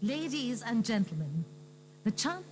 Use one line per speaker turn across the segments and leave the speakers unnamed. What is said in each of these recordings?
Ladies and gentlemen, the chant.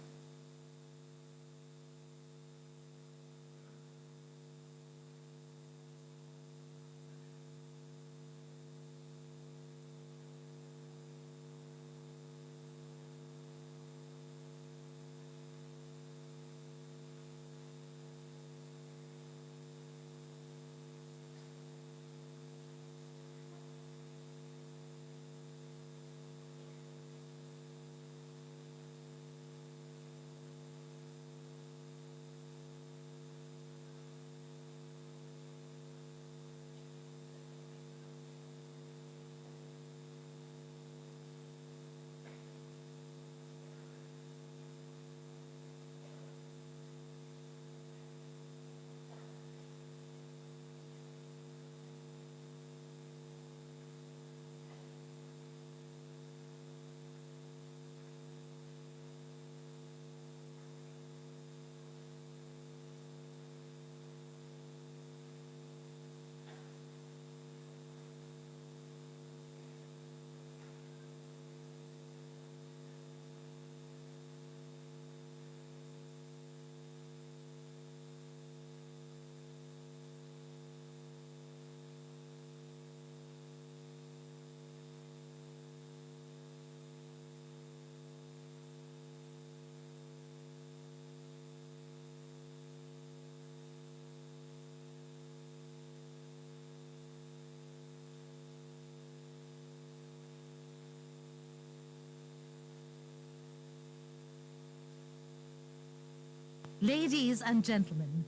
Ladies and gentlemen,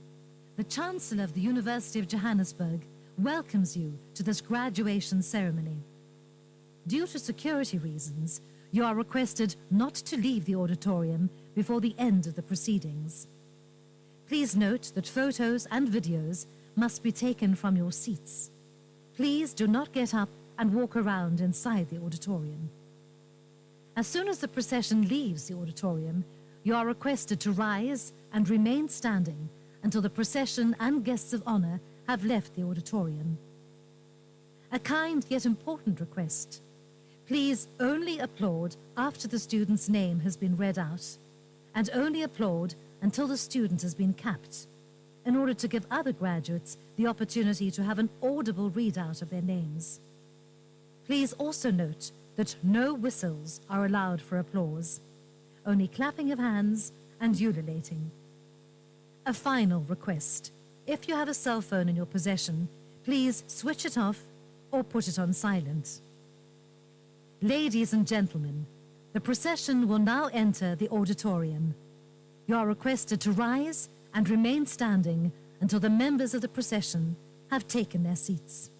the Chancellor of the University of Johannesburg welcomes you to this graduation ceremony. Due to security reasons, you are requested not to leave the auditorium before the end of the proceedings. Please note that photos and videos must be taken from your seats. Please do not get up and walk around inside the auditorium. As soon as the procession leaves the auditorium, you are requested to rise and remain standing until the procession and guests of honor have left the auditorium. A kind yet important request. Please only applaud after the student's name has been read out, and only applaud until the student has been capped, in order to give other graduates the opportunity to have an audible readout of their names. Please also note that no whistles are allowed for applause, only clapping of hands and ululating. A final request. If you have a cell phone in your possession, please switch it off or put it on silent. Ladies and gentlemen, the procession will now enter the auditorium. You are requested to rise and remain standing until the members of the procession have taken their seats.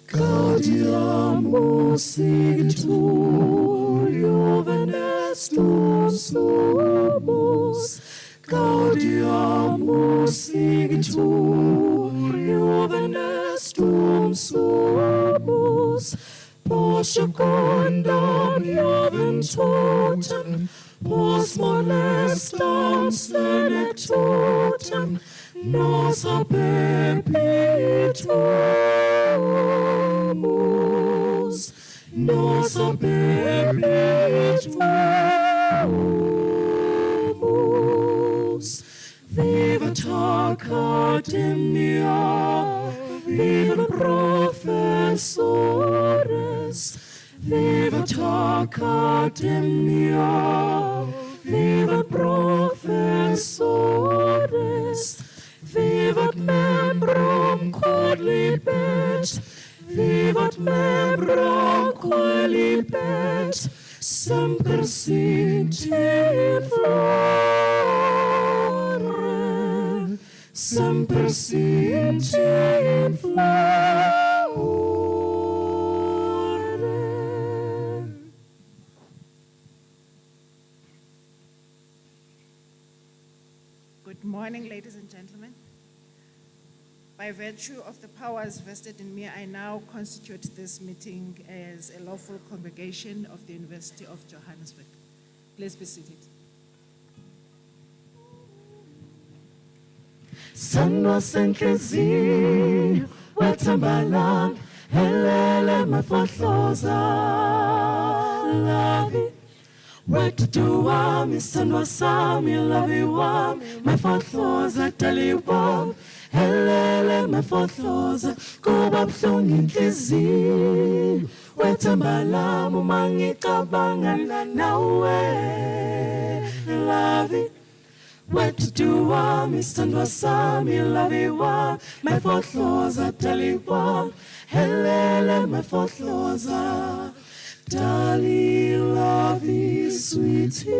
Gaudiamus igitur Jovenestum sumus. Gaudiamus igitur Jovenestum sumus. Post secundam Joventutem, post molestam senectutem, nos habebitumus, nos habebitumus. Vivat Academia, vivat professores, vivat Academia, vivat professores, vivat membrum quodlibet, vivat membrum quodlibet, semper sint in flore, semper sint in flore.
Good morning, ladies and gentlemen. By virtue of the powers vested in me, I now constitute this meeting as a lawful congregation of the University of Johannesburg. Please be seated.
Sanwa senhliziyo wethambalanga helele mafahloza lavi wetutu wami sanwa sami lavi wami mafahloza tali wami helele mafahloza kuba buhlungu inhliziyo wethambalanga uma ngicabanga nawe lavi wetutu wami sandwa sami lavi wami mafahloza tali wami helele mafahloza tali lavi sweetie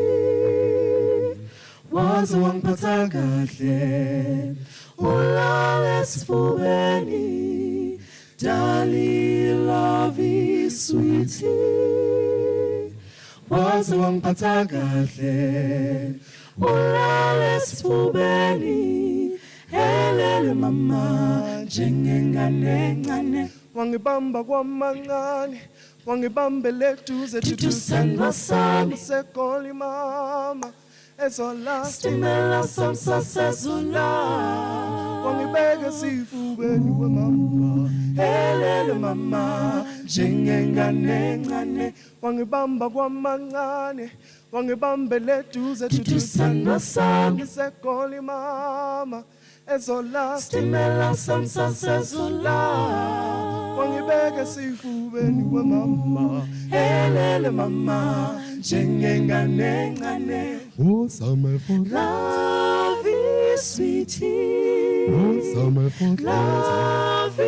waze wangiphatha kahle ulale sifubeni tali lavi sweetie waze wangiphatha kahle ulale sifubeni helele mama njengengane encane wangibamba kwamancane wangibambele duze
Sandwa sami
segoli mama ezola
Stimela samsasezola
wangibeke sifubeni wemama
Helele mama njengengane encane
wangibamba kwamancane wangibambele duze
Sandwa sami
segoli mama ezola
Stimela samsasezola
wangibeke sifubeni wemama
Helele mama njengengane encane
oh summer for
Love is sweetie
summer for
Love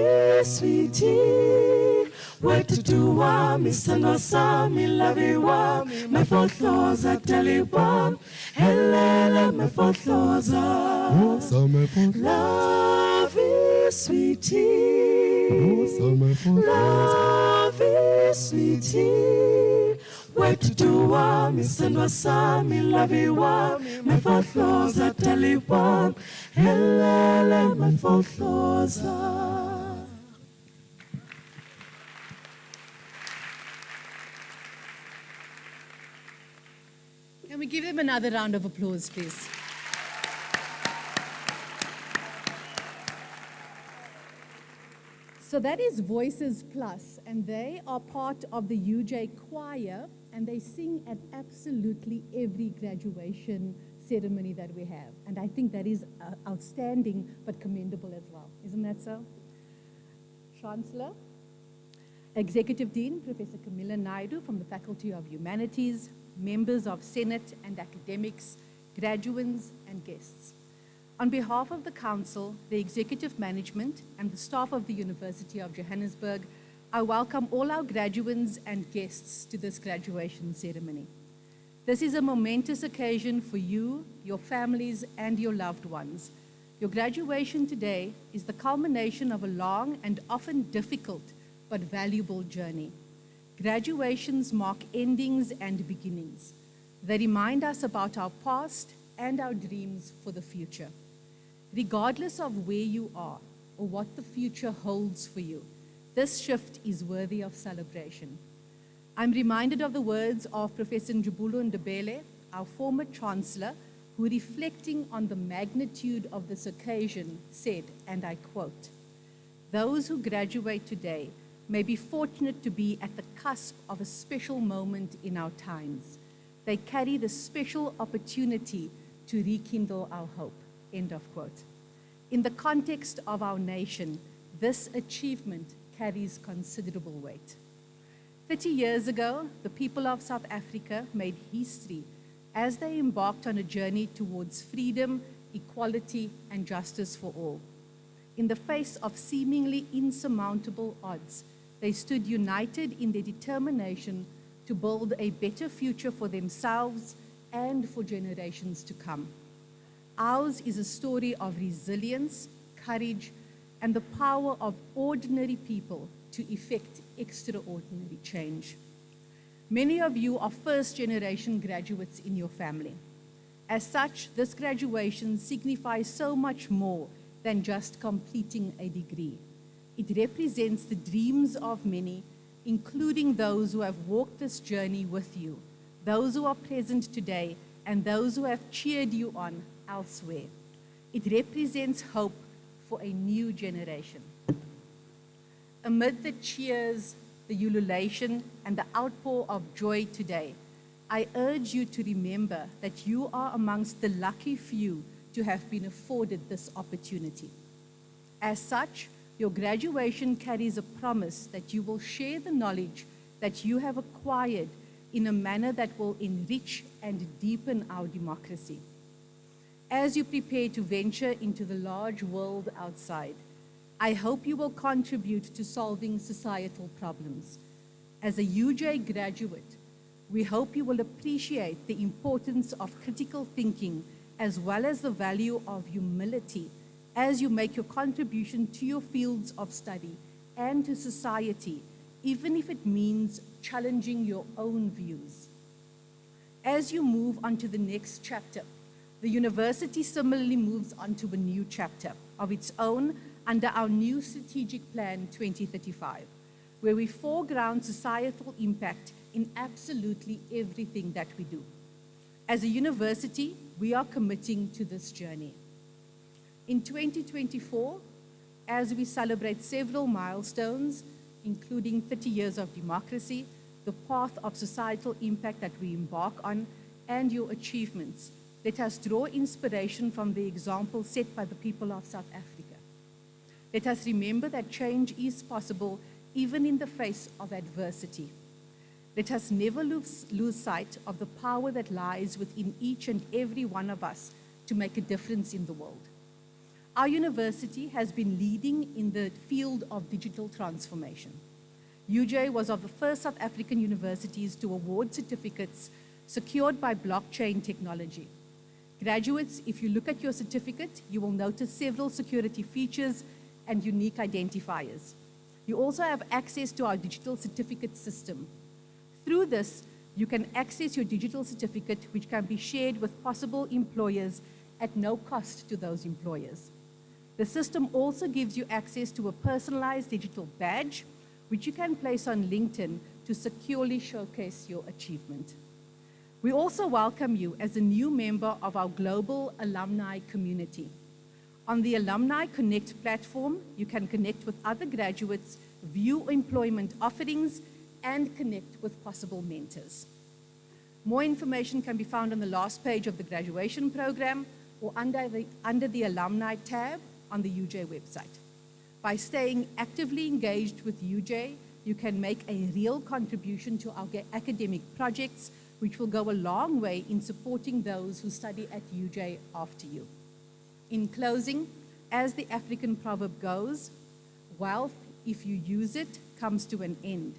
is sweetie wetutu wami sandwa sami lavi wami mafahloza tali wami helele mafahloza
summer for
Love is sweetie
summer for
Love is sweetie wetutu wami sandwa sami lavi wami mafahloza tali wami helele mafahloza.
Can we give them another round of applause, please? So that is Voices Plus, and they are part of the UJ choir, and they sing at absolutely every graduation ceremony that we have. And I think that is outstanding but commendable as well. Isn't that so? Chancellor, Executive Dean, Professor Camilla Naidu from the Faculty of Humanities, members of Senate and academics, graduands and guests. On behalf of the Council, the Executive Management and the staff of the University of Johannesburg, I welcome all our graduands and guests to this graduation ceremony. This is a momentous occasion for you, your families and your loved ones. Your graduation today is the culmination of a long and often difficult but valuable journey. Graduations mark endings and beginnings. They remind us about our past and our dreams for the future. Regardless of where you are or what the future holds for you, this shift is worthy of celebration. I'm reminded of the words of Professor Njubulu Ndebele, our former chancellor, who, reflecting on the magnitude of this occasion, said, and I quote, "Those who graduate today may be fortunate to be at the cusp of a special moment in our times. They carry the special opportunity to rekindle our hope," end of quote. In the context of our nation, this achievement carries considerable weight. 30 years ago, the people of South Africa made history as they embarked on a journey towards freedom, equality, and justice for all. In the face of seemingly insurmountable odds, they stood united in their determination to build a better future for themselves and for generations to come. Ours is a story of resilience, courage, and the power of ordinary people to effect extraordinary change. Many of you are first-generation graduates in your family. As such, this graduation signifies so much more than just completing a degree. It represents the dreams of many, including those who have walked this journey with you, those who are present today, and those who have cheered you on elsewhere. It represents hope for a new generation. Amid the cheers, the ululation, and the outpour of joy today, I urge you to remember that you are amongst the lucky few to have been afforded this opportunity. As such, your graduation carries a promise that you will share the knowledge that you have acquired in a manner that will enrich and deepen our democracy. As you prepare to venture into the large world outside, I hope you will contribute to solving societal problems. As a UJ graduate, we hope you will appreciate the importance of critical thinking as well as the value of humility as you make your contribution to your fields of study and to society, even if it means challenging your own views. As you move on to the next chapter, the university similarly moves on to a new chapter of its own under our new Strategic Plan 2035, where we foreground societal impact in absolutely everything that we do. As a university, we are committing to this journey. In 2024, as we celebrate several milestones, including 30 years of democracy, the path of societal impact that we embark on, and your achievements, let us draw inspiration from the example set by the people of South Africa. Let us remember that change is possible even in the face of adversity. Let us never lose sight of the power that lies within each and every one of us to make a difference in the world. Our university has been leading in the field of digital transformation. UJ was of the first South African universities to award certificates secured by blockchain technology. Graduates, if you look at your certificate, you will notice several security features and unique identifiers. You also have access to our digital certificate system. Through this, you can access your digital certificate, which can be shared with possible employers at no cost to those employers. The system also gives you access to a personalized digital badge, which you can place on LinkedIn to securely showcase your achievement. We also welcome you as a new member of our global alumni community. On the Alumni Connect platform, you can connect with other graduates, view employment offerings, and connect with possible mentors. More information can be found on the last page of the graduation program or under the Alumni tab on the UJ website. By staying actively engaged with UJ, you can make a real contribution to our academic projects, which will go a long way in supporting those who study at UJ after you. In closing, as the African proverb goes, wealth, if you use it, comes to an end.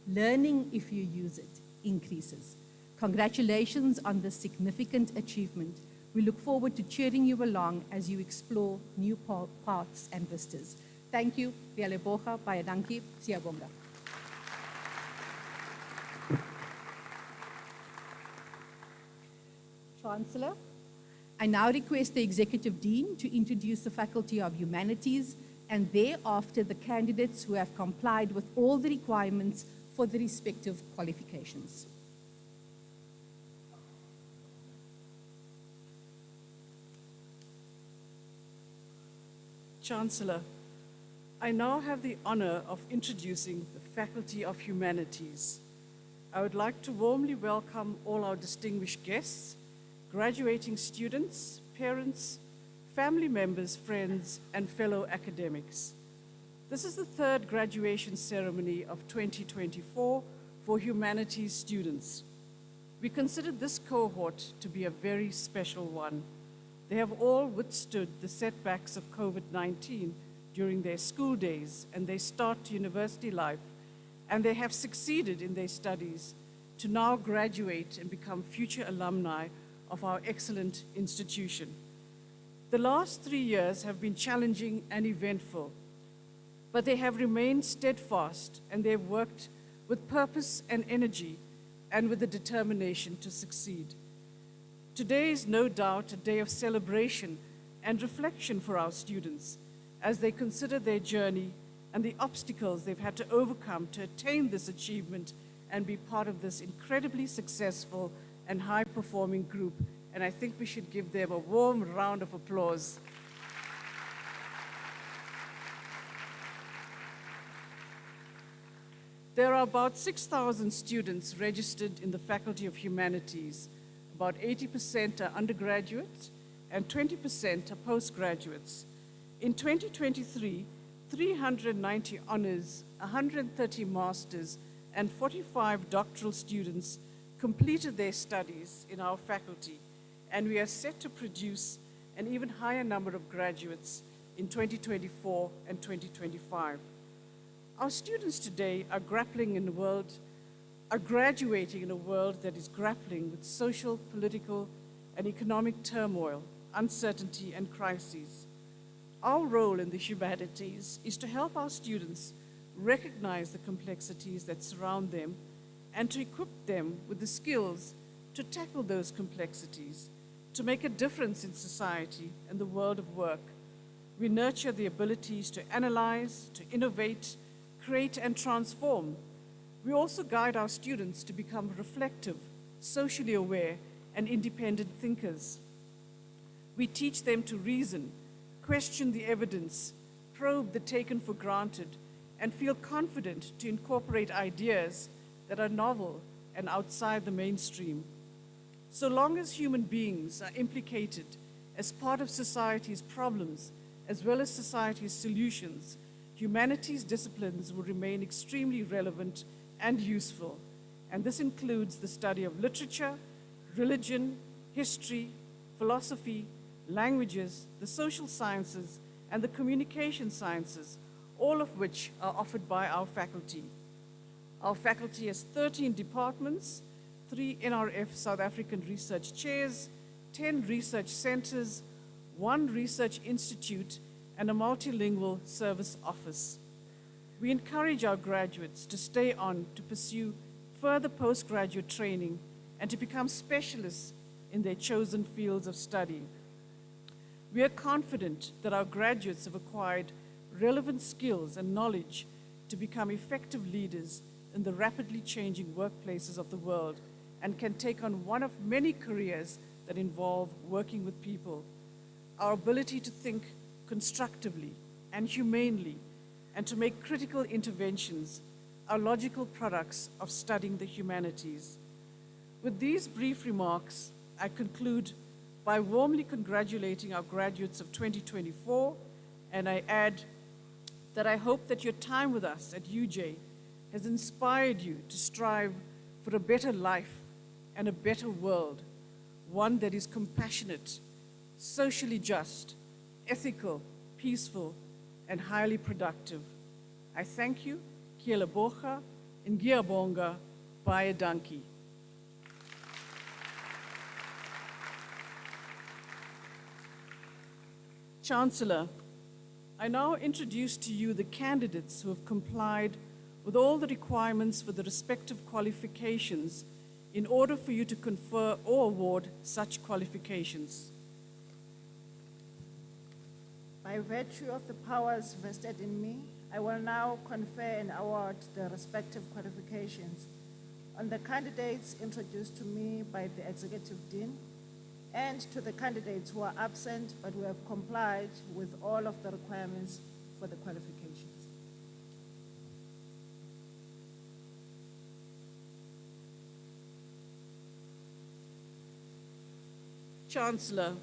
Learning, if you use it, increases. Congratulations on this significant achievement. We look forward to cheering you along as you explore new paths and vistas. Thank you. Ngiyaleboga, baie dankie, siyabonga. Chancellor, I now request the Executive Dean to introduce the Faculty of Humanities and thereafter the candidates who have complied with all the requirements for the respective qualifications.
Chancellor, I now have the honor of introducing the Faculty of Humanities. I would like to warmly welcome all our distinguished guests, graduating students, parents, family members, friends, and fellow academics. This is the third graduation ceremony of 2024 for humanities students. We consider this cohort to be a very special one. They have all withstood the setbacks of COVID-19 during their school days and their start to university life, and they have succeeded in their studies to now graduate and become future alumni of our excellent institution. The last 3 years have been challenging and eventful, but they have remained steadfast and they've worked with purpose and energy and with the determination to succeed. Today is no doubt a day of celebration and reflection for our students as they consider their journey and the obstacles they've had to overcome to attain this achievement and be part of this incredibly successful and high-performing group. And I think we should give them a warm round of applause. There are about 6,000 students registered in the Faculty of Humanities. About 80% are undergraduate and 20% are postgraduates. In 2023, 390 honors, 130 masters, and 45 doctoral students completed their studies in our faculty, and we are set to produce an even higher number of graduates in 2024 and 2025. Our students today are graduating in a world that is grappling with social, political, and economic turmoil, uncertainty, and crises. Our role in the humanities is to help our students recognize the complexities that surround them and to equip them with the skills to tackle those complexities, to make a difference in society and the world of work. We nurture the abilities to analyze, to innovate, create, and transform. We also guide our students to become reflective, socially aware, and independent thinkers. We teach them to reason, question the evidence, probe the taken for granted, and feel confident to incorporate ideas that are novel and outside the mainstream. So long as human beings are implicated as part of society's problems as well as society's solutions, humanities disciplines will remain extremely relevant and useful. And this includes the study of literature, religion, history, philosophy, languages, the social sciences, and the communication sciences, all of which are offered by our faculty. Our faculty has 13 departments, 3 NRF South African research chairs, 10 research centers, 1 research institute, and a multilingual service office. We encourage our graduates to stay on to pursue further postgraduate training and to become specialists in their chosen fields of study. We are confident that our graduates have acquired relevant skills and knowledge to become effective leaders in the rapidly changing workplaces of the world and can take on one of many careers that involve working with people. Our ability to think constructively and humanely and to make critical interventions are logical products of studying the humanities. With these brief remarks, I conclude by warmly congratulating our graduates of 2024, and I add that I hope that your time with us at UJ has inspired you to strive for a better life and a better world, one that is compassionate, socially just, ethical, peaceful, and highly productive. I thank you, Ngiyaleboga, and Ngiyabonga, baie dankie. Chancellor, I now introduce to you the candidates who have complied with all the requirements for the respective qualifications in order for you to confer or award such qualifications.
By virtue of the powers vested in me, I will now confer and award the respective qualifications on the candidates introduced to me by the Executive Dean and to the candidates who are absent but who have complied with all of the requirements for the qualifications.
Chancellor,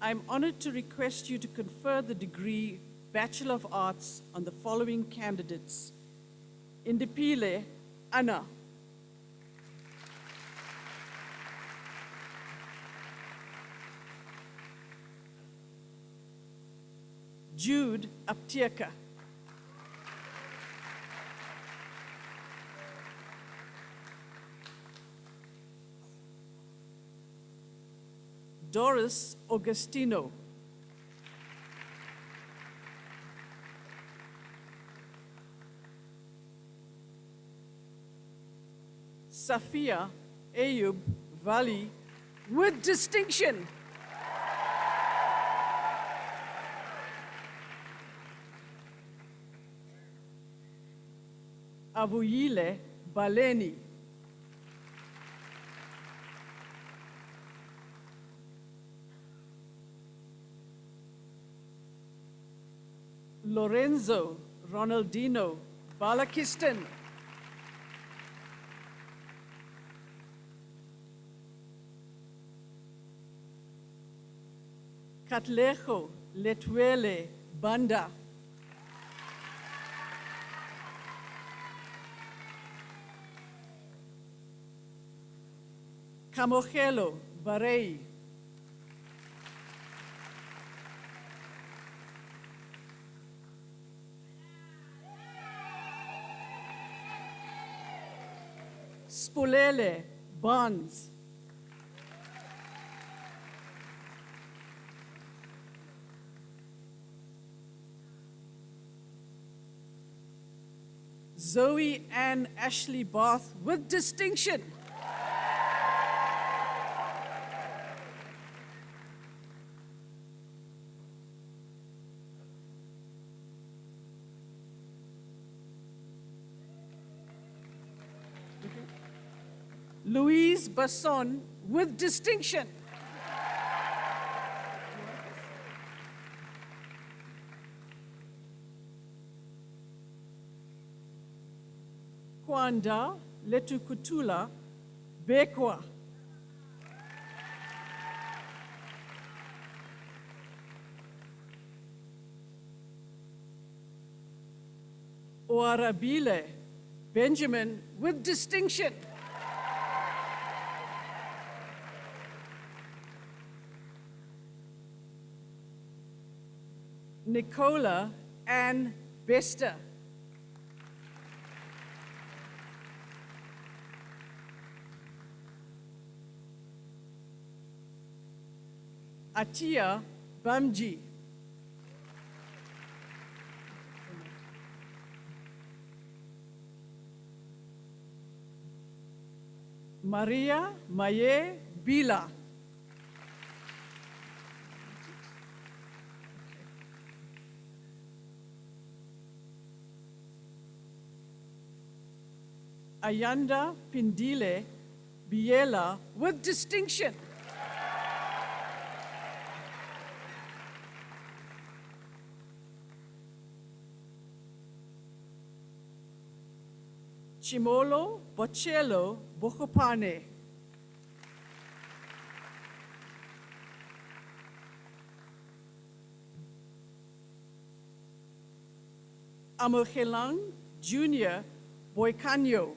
I'm honored to request you to confer the degree Bachelor of Arts on the following candidates. Indipile Anna. Jude Aptieka. Doris Augustino. Safia Ayub Vali with distinction. Avuyile Baleni. Lorenzo Ronaldino Balakistan. Katlejo Letwele Banda. Camogelo Barei. Spulele Bonds. Zoe Ann Ashley Bath with distinction. Louise Basson with distinction. Kwanda Letukutula Bekwa. Oarabile Benjamin with distinction. Nicola Ann Bester. Atia Bamji. Maria Maye Bila. Ayanda Pindile Biela with distinction. Chimolo Bocello Bokopane. Amogelang Junior Boicanyo.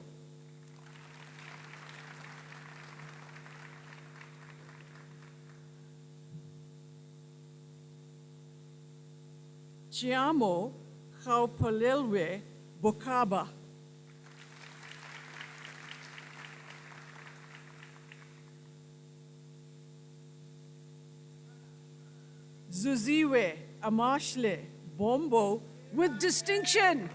Chiamo Gaupalelwe Bokaba. Zuziwe Amashle Bombo with distinction.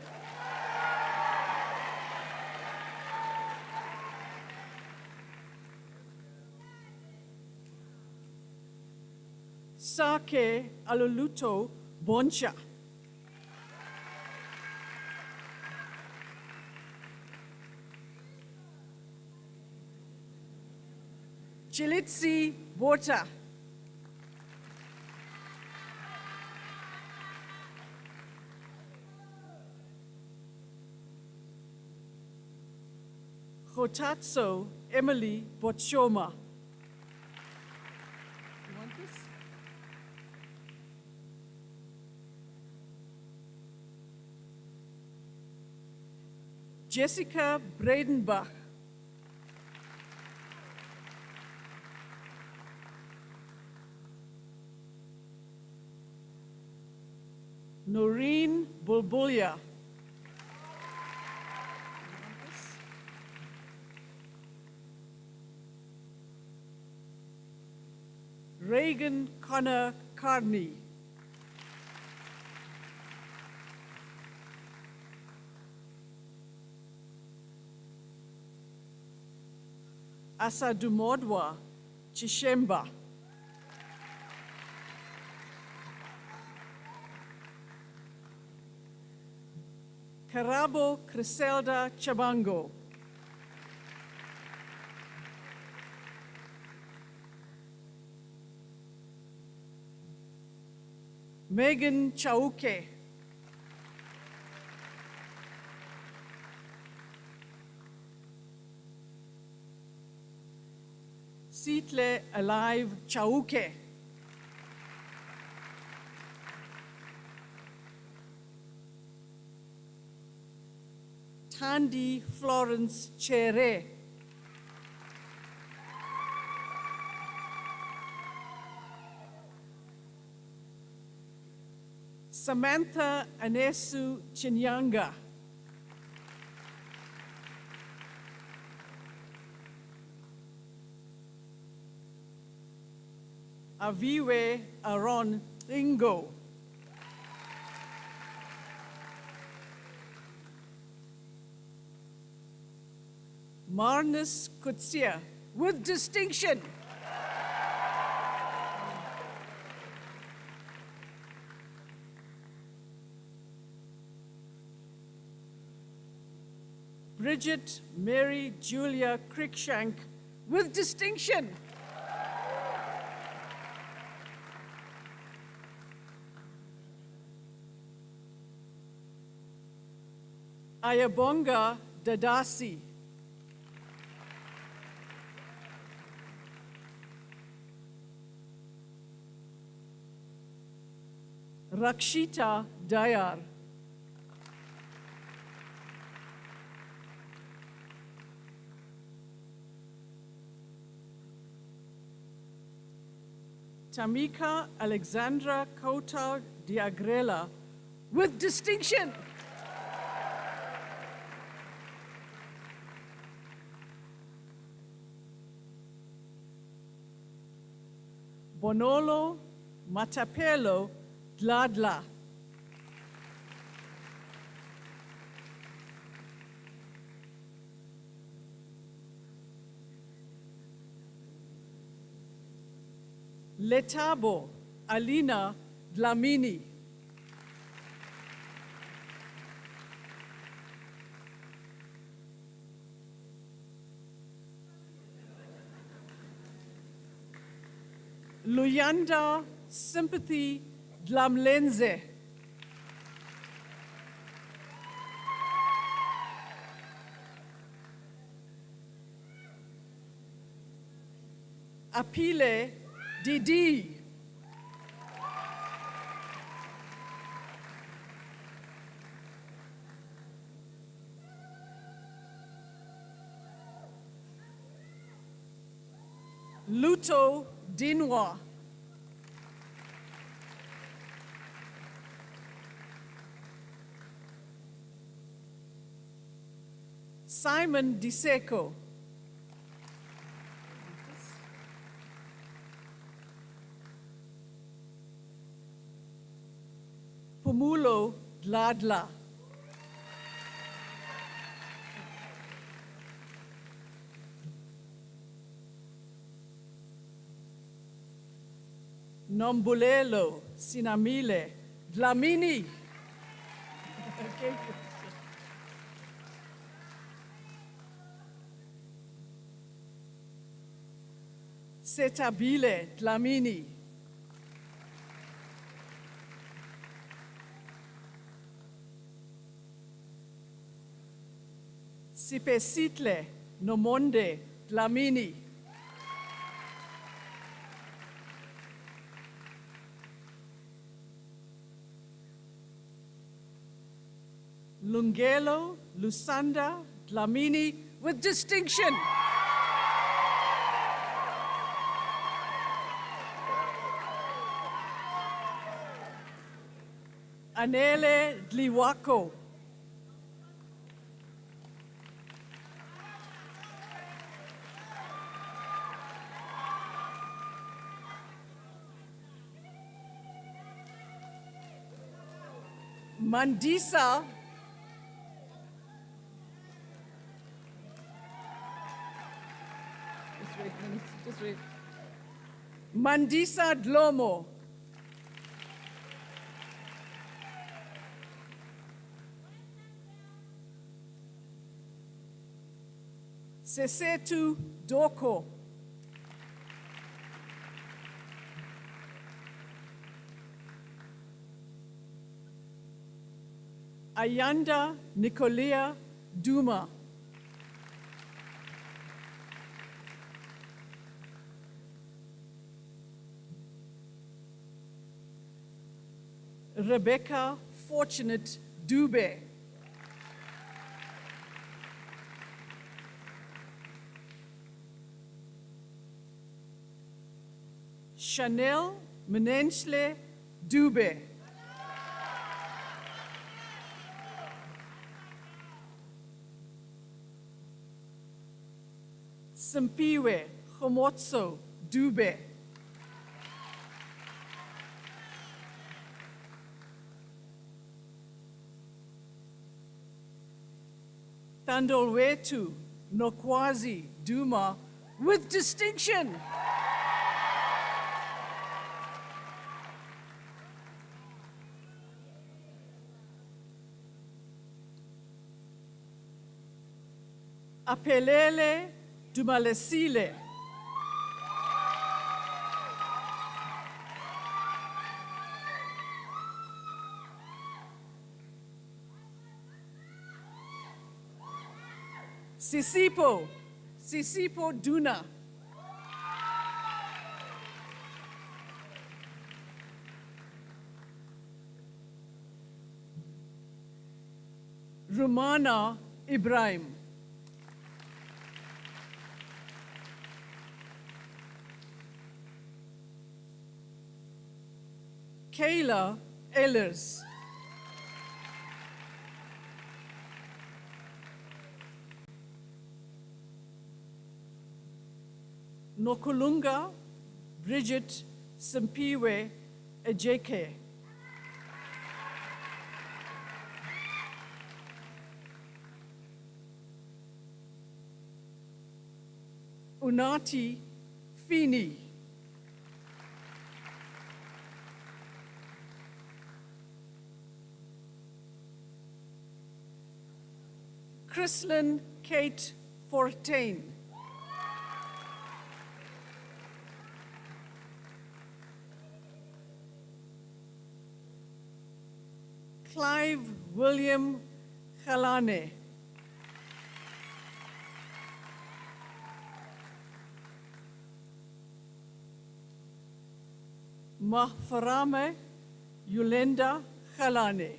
Sake Aluluto Boncha. Chilitsi Bota. Hotatso Emily Botshoma. You want this? Jessica Bradenbach. Noreen Bulbulia. Reagan Connor Carney. Asadumodwa Chishemba. Karabo Criselda Chabango. Megan Chauke. Sitle Alive Chauke. Tandy Florence Chere. Samantha Anesu Chinyanga. Aviwe Aaron Ingo. Marnus Kutsia with distinction. Bridget Mary Julia Crickshank with distinction. Ayabonga Dadasi. Rakshita Dayar. Tamika Alexandra Kota Diagrela with distinction. Bonolo Matapelo Dladla. Letabo Alina Dlamini. Luyanda Sympathy Dlamlenze. Apile Didi. Luto Dinwa. Simon Diseko. Nomulo Dladla. Nombulelo Sinamile Dlamini. Okay. Setabile Dlamini. Sipesitle Nomonde Dlamini. Lungelo Lusanda Dlamini with distinction. Anele Dliwako. Mandisa just wait. Mandisa Dlomo. Sesetu Doko. Ayanda Nicolea Duma. Rebecca Fortunate Dube. Chanel Menensle Dube. Simpiwe Khomotso Dube. Tandolwetu Nokwazi Duma with distinction. Apelele Dumalesile. Sisipo Duna. Rumana Ibrahim. Kayla Ehlers. Nokulunga Bridget Simpiwe Ejeke. Unati Fini. Chrislyn Kate Fortain. Clive William Khalane. Mahfarame Yulenda Khalane.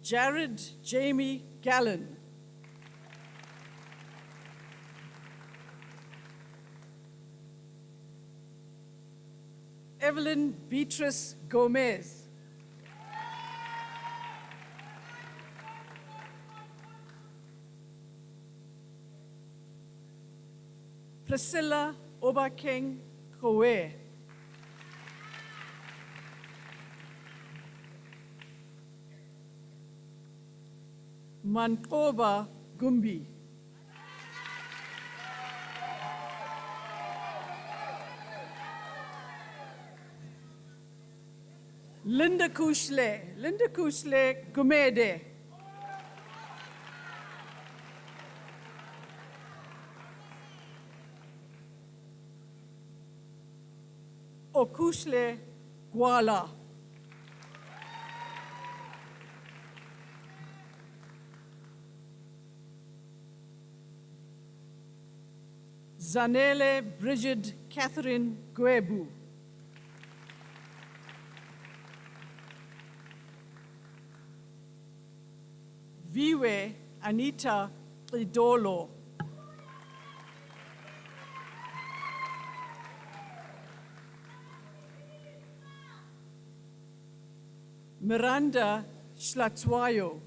Jared Jamie Gallen. Evelyn Beatrice Gomez. Priscilla Obakeng Kowe. Mankoba Gumbi. Linda Kushle Gumede. Okushle Gwala. Zanele Bridget Catherine Gwebu. Viwe Anita Idolo. Miranda Schlatzwayo.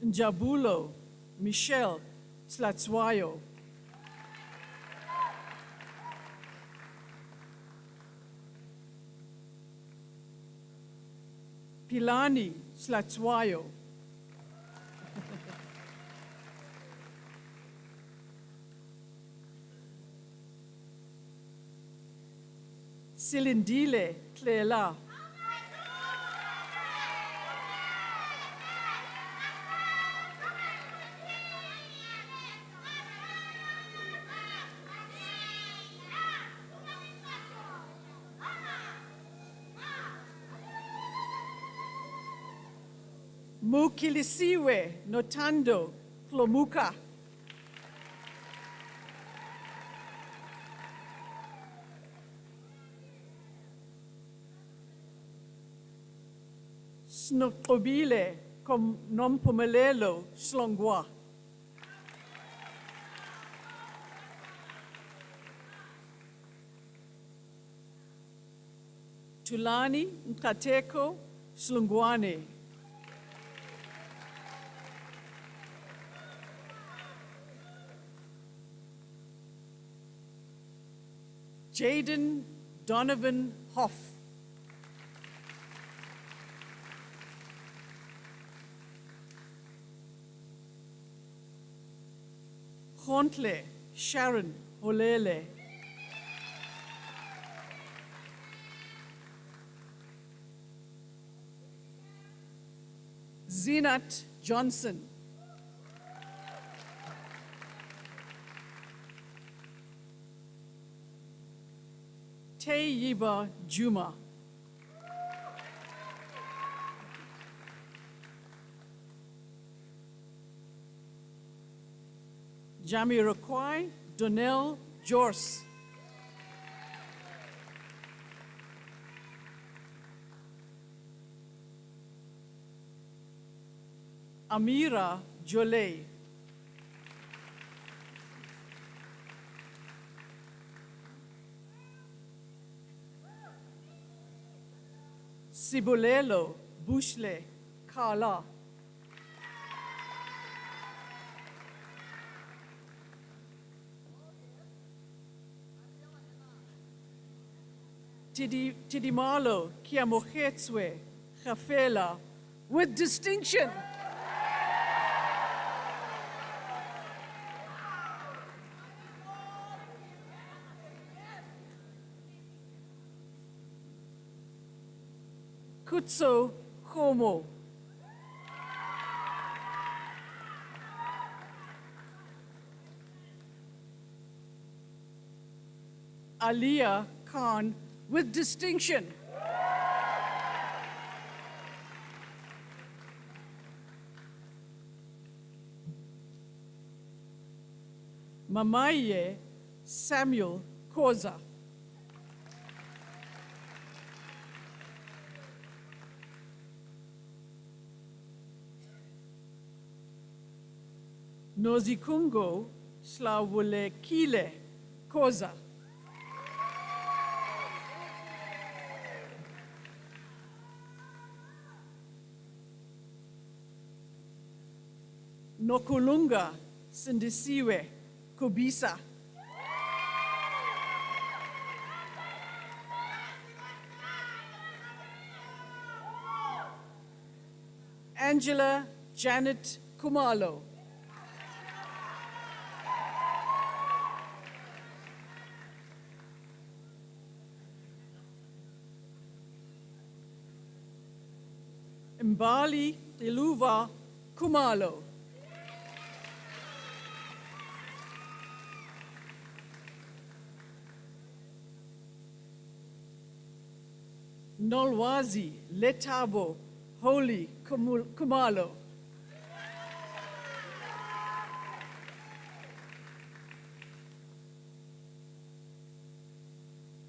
Njabulo Michelle Slatzwayo. Pilani Slatzwayo. Silindile Clela. Mukilisiwe Notando Klomuka. Snokobile kom Nompomelelo Slongwa. Tulani Nkateko Slungwane. Jaden Donovan Hoff. Hontle Sharon Olele. Zinat Johnson. Teyiba Juma. Jamiroquai Donnell Jorce. Amira Jolay. Sibulelo Bushle Kala. Tidimalo Kiamochetswe Chafela with distinction. Kutso Homo. Aliyah Khan with distinction. Mamaye Samuel Koza. Nozikungo Slawulekile Koza. Nokulunga Sindisiwe Kubisa. Angela Janet Kumalo. Mbali Iluva Kumalo. Nolwazi Letabo Holy Kumalo.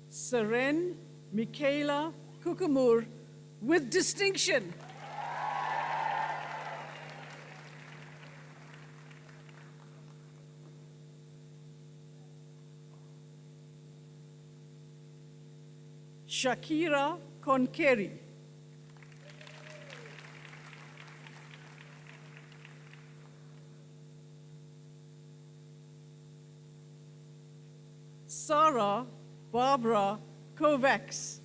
Seren Michaela Kukumur with distinction. Shakira Konkeri. Sarah Barbara Kovacs.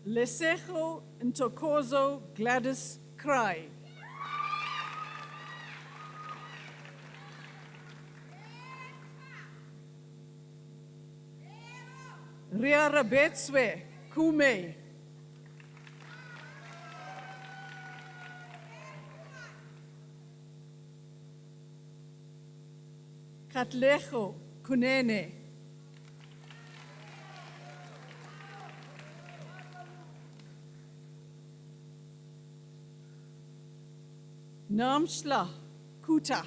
Lesejo Ntokozo Gladys Cry. Ria Rabetswe Kume. Katlejo Kunene. Namsla Kuta.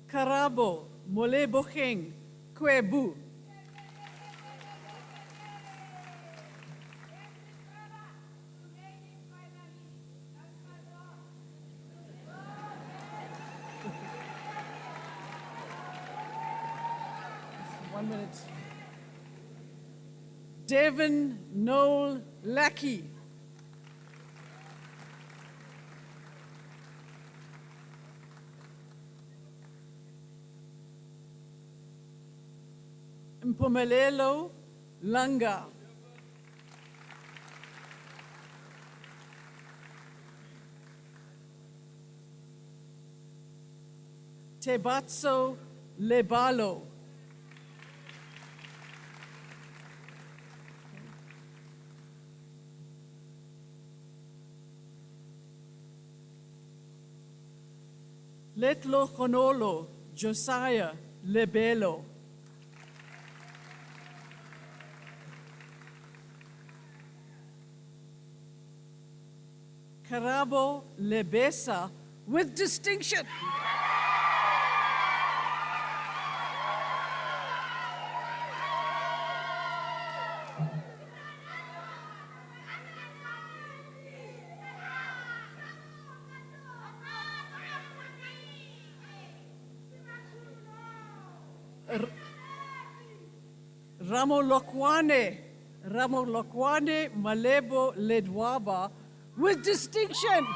Karabo Molebocheng Kwebu. One minute. Devon Noel Lackey. Mpumelelo Langa. Tebatso Lebalo. Letlo Honolo Josiah Lebelo. Karabo Lebesa with distinction. Ramolokwane Malebo Ledwaba with distinction.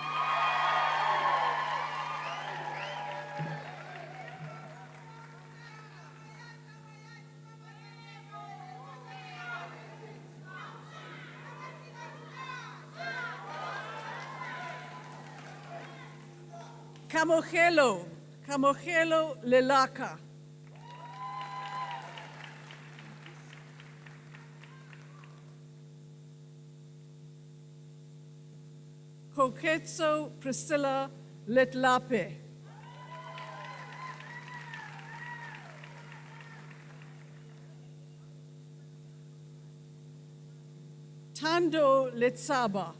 Kamogelo Lelaka. Koketso Priscilla Letlape. Tando Letsaba.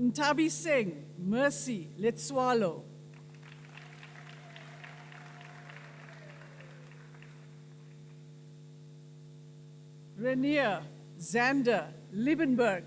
Ntabi Singh, Mercy Letswalo. Rainier Xander Liebenberg.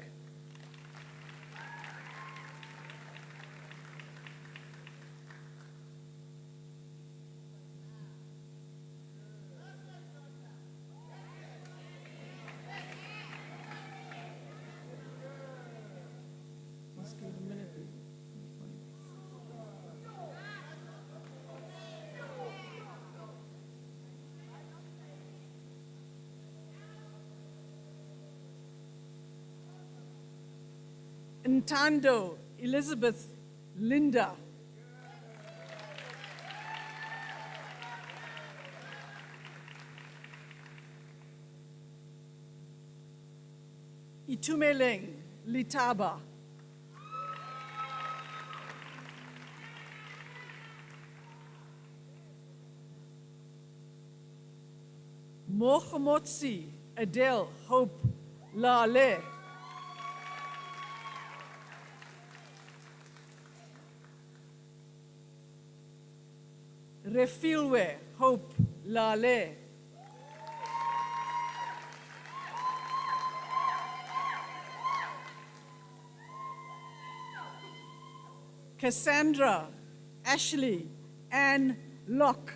Ntando Elizabeth Linda. Itumeleng Litaba. Mohamotsi Adele Hope Lale. Refilwe Hope Lale. Cassandra Ashley Ann Locke.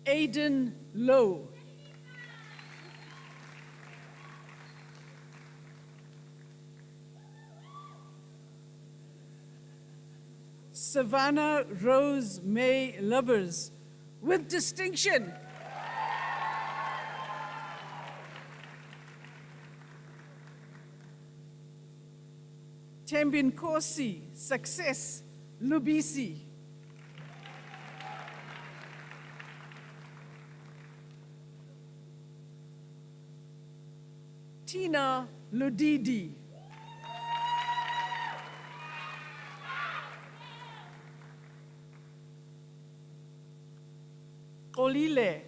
Aiden Lowe. Savannah Rose May Lubbers with distinction. Tembin Kosi Success Lubisi. Tina Ludidi. Olile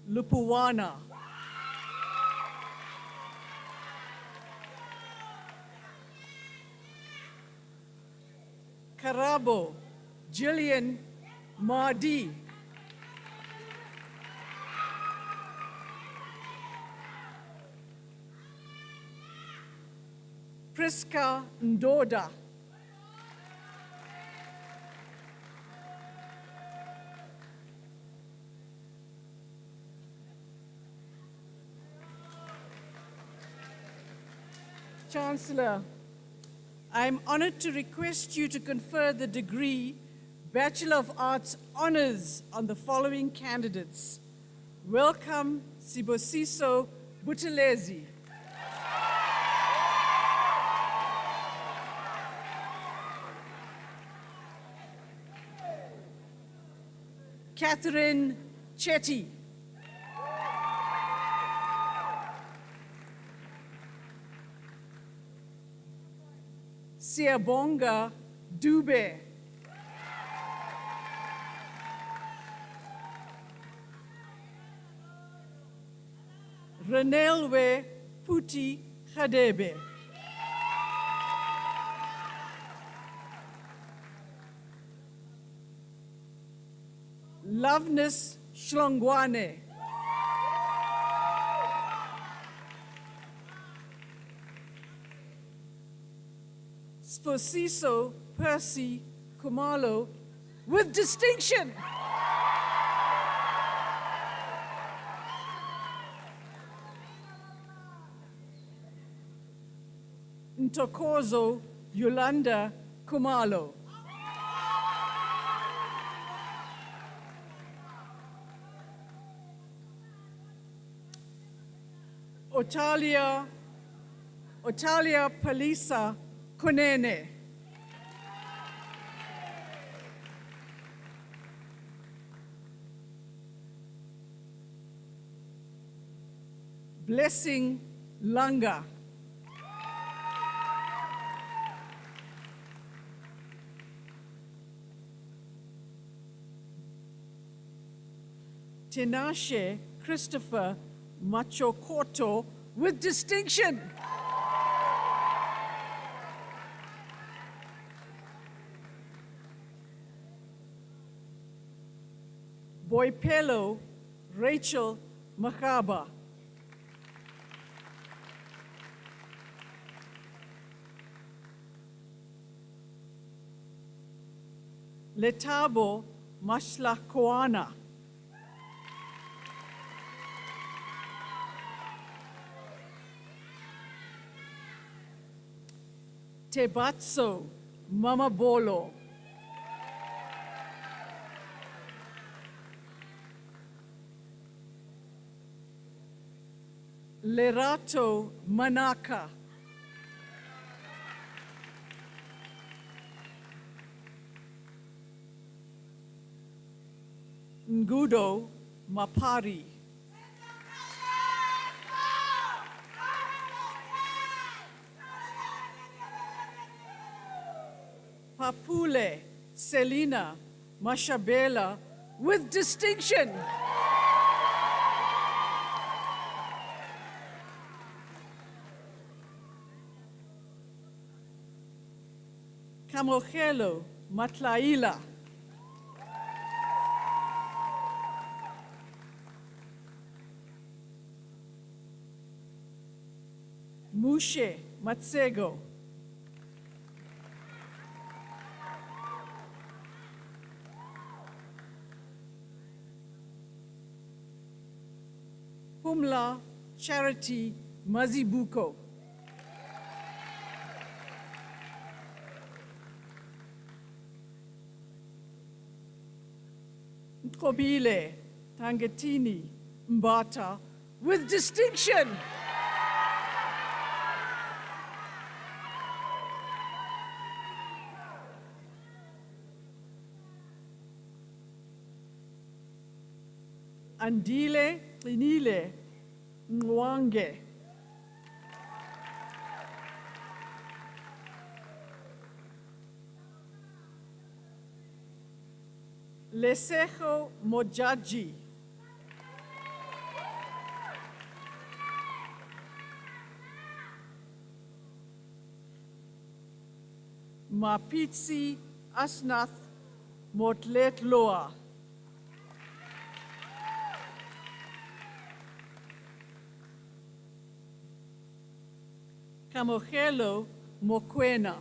Lupuwana. Karabo Jillian Mardi. Priska Ndoda. Chancellor, I am honored to request you to confer the degree Bachelor of Arts Honors on the following candidates. Welcome, Sibosiso Buthelezi. Catherine Chetty. Siabonga Dube. Renelwe Puti Khadebe. Loveness Shlongwane. Sposiso Percy Kumalo with distinction. Ntokozo Yolanda Kumalo. Otalia Palisa Konene. Blessing Langa. Tinashe Christopher Machokoto with distinction. Boipelo Rachel Makaba. Letabo Mashlakoana. Tebatso Mamabolo. Lerato Manaka. Ngudo Mapari. Papule Selina Mashabela with distinction. Kamogelo Matlaila. Mushe Matsego. Pumla Charity Mazibuko. Nkobile Tangatini Mbata with distinction. Andile Clinile Nwange. Lesejo Mojaji. Mapitsi Asnath Motlet Loa. Kamogelo Mokwena.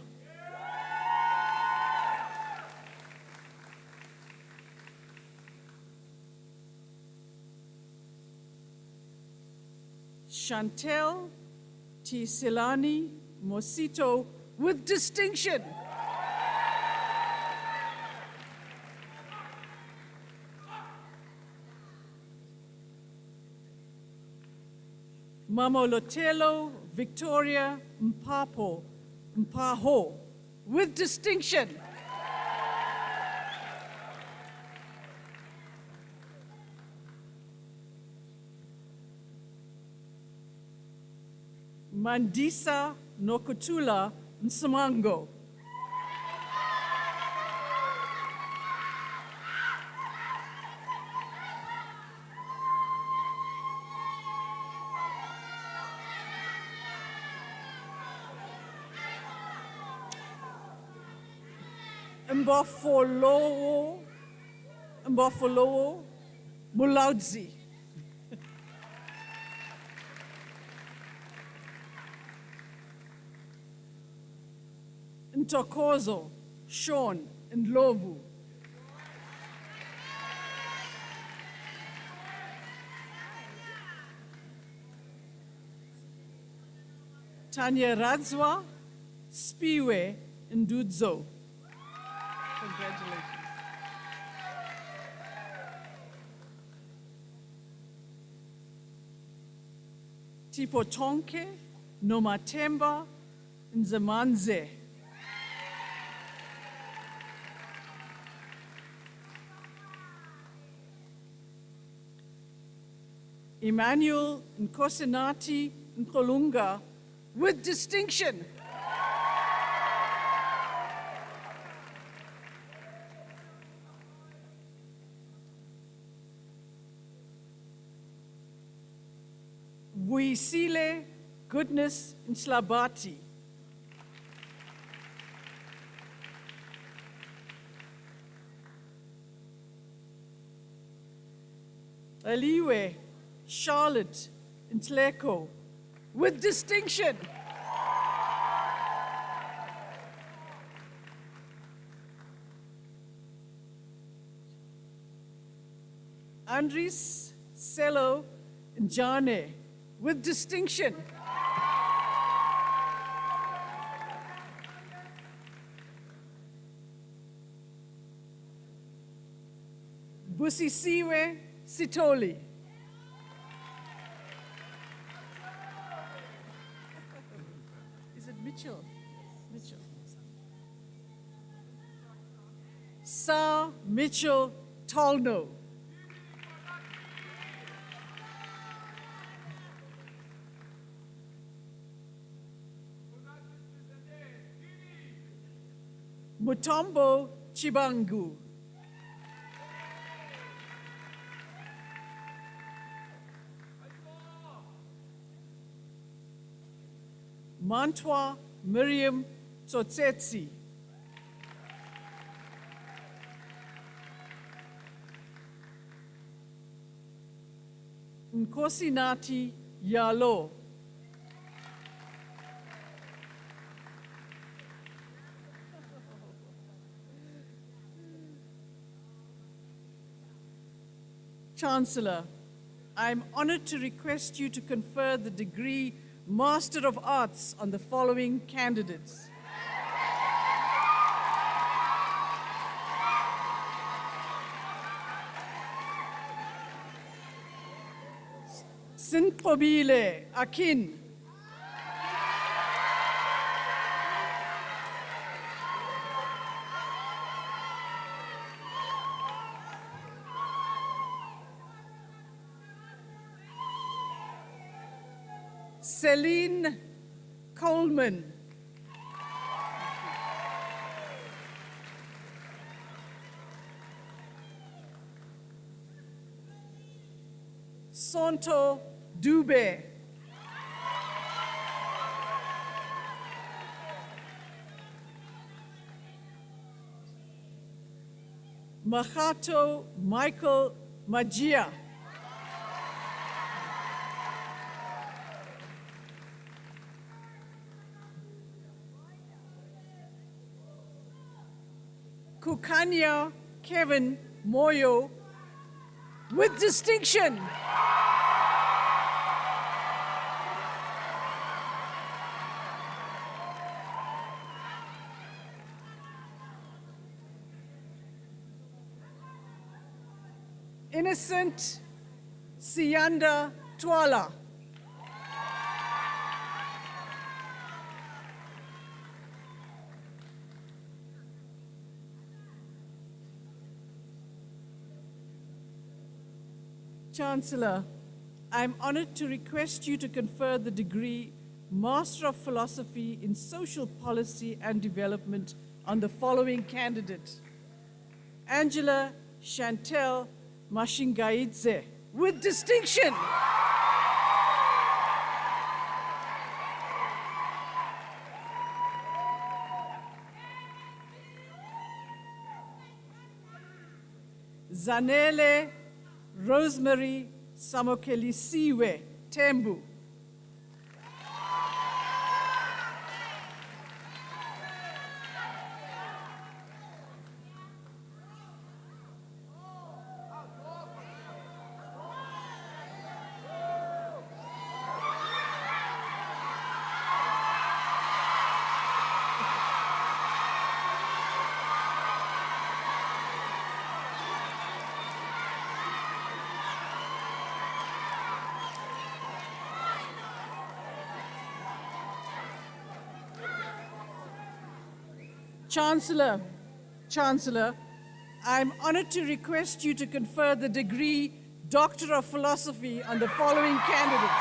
Chantel Tisilani Mosito with distinction. Mamolotelo Victoria Mpaho with distinction. Mandisa Nokutula Nsamango. Mbofolowo Mulaudzi. Ntokozo Sean Ndlovu. Tanya Radzwa Spiwe Ndudzo. Congratulations. Tipotonke Nomatemba Nzamanze. Emmanuel Nkosinati Nkolunga with distinction. Vuisile Goodness Nslabati. Eliwe Charlotte Ntleko, with distinction. Andres Selo Njane, with distinction. Busisiwe Sitoli. Is it Mitchell? Mitchell. Sa Mitchell Tolno. Mutombo Chibangu. Mantwa Miriam Tsotsetsi. Nkosinati Yalo. Chancellor, I'm honored to request you to confer the degree Master of Arts on the following candidates. Sinpobile Akin. Celine Coleman. Sonto Dube. Mahato Michael Magia. Kukanya Kevin Moyo, with distinction. Innocent Sianda Twala. Chancellor, I'm honored to request you to confer the degree Master of Philosophy in Social Policy and Development on the following candidate. Angela Chantel Mashingaidze, with distinction. Zanele Rosemary Samokelisiwe Tembu. Chancellor, I'm honored to request you to confer the degree Doctor of Philosophy on the following candidates.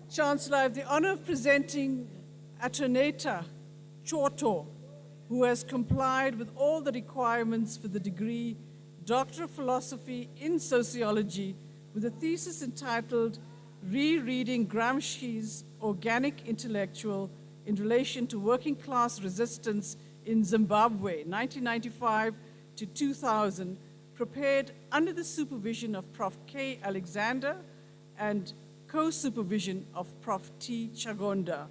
Chancellor, I have the honor of presenting Atoneta Choto, who has complied with all the requirements for the degree Doctor of Philosophy in Sociology with a thesis entitled Rereading Gramsci's Organic Intellectual in relation to working class resistance in Zimbabwe, 1995 to 2000, prepared under the supervision of Prof. K. Alexander and co-supervision of Prof. T. Chagonda.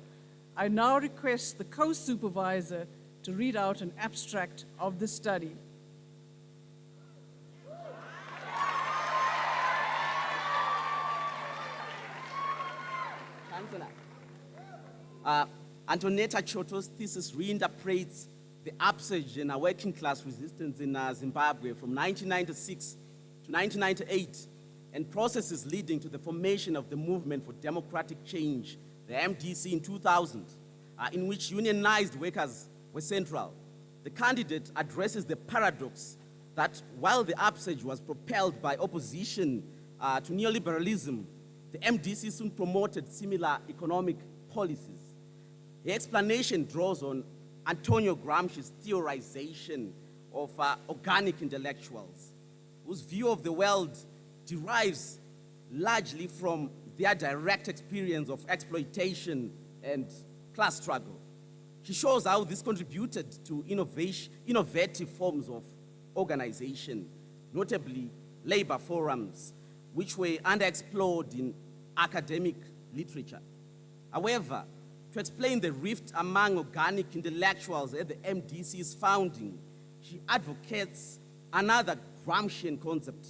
I now request the co-supervisor to read out an abstract of the study.
Chancellor, Antonetta Choto's thesis reinterprets the upsurge in working class resistance in Zimbabwe from 1996 to 1998 and processes leading to the formation of the Movement for Democratic Change, the MDC, in 2000, in which unionized workers were central. The candidate addresses the paradox that while the upsurge was propelled by opposition to neoliberalism, the MDC soon promoted similar economic policies. The explanation draws on Antonio Gramsci's theorization of organic intellectuals, whose view of the world derives largely from their direct experience of exploitation and class struggle. She shows how this contributed to innovative forms of organization, notably labor forums, which were underexplored in academic literature. However, to explain the rift among organic intellectuals at the MDC's founding, she advocates another Gramscian concept,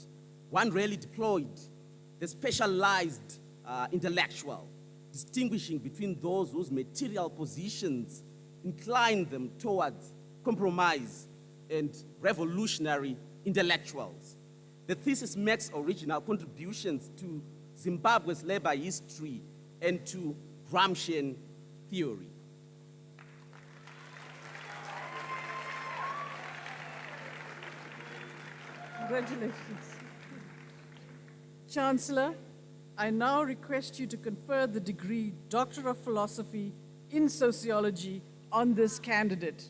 one rarely deployed, the specialized intellectual, distinguishing between those whose material positions incline them towards compromise and revolutionary intellectuals. The thesis makes original contributions to Zimbabwe's labor history and to Gramscian theory.
Congratulations. Chancellor, I now request you to confer the degree Doctor of Philosophy in Sociology on this candidate.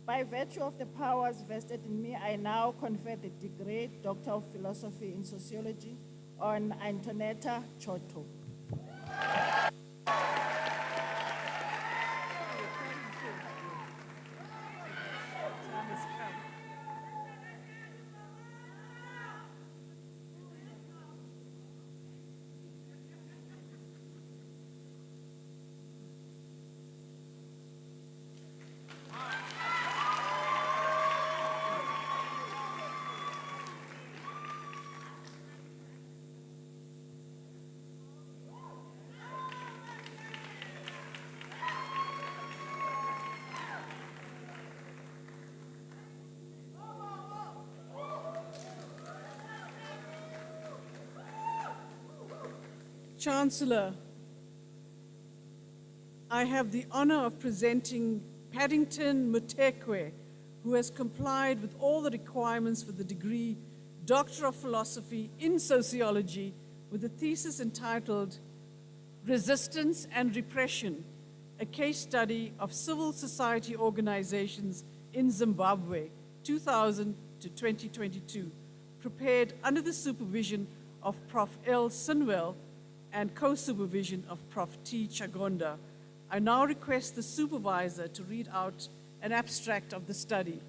By virtue of the powers vested in me, I now confer the degree Doctor of Philosophy in Sociology on Antonetta Choto.
Chancellor, I have the honor of presenting Paddington Mutekwe, who has complied with all the requirements for the degree Doctor of Philosophy in Sociology with a thesis entitled Resistance and Repression, a case study of civil society organizations in Zimbabwe, 2000 to 2022, prepared under the supervision of Prof. L. Sinwell and co-supervision of Prof. T. Chagonda. I now request the supervisor to read out an abstract of the study.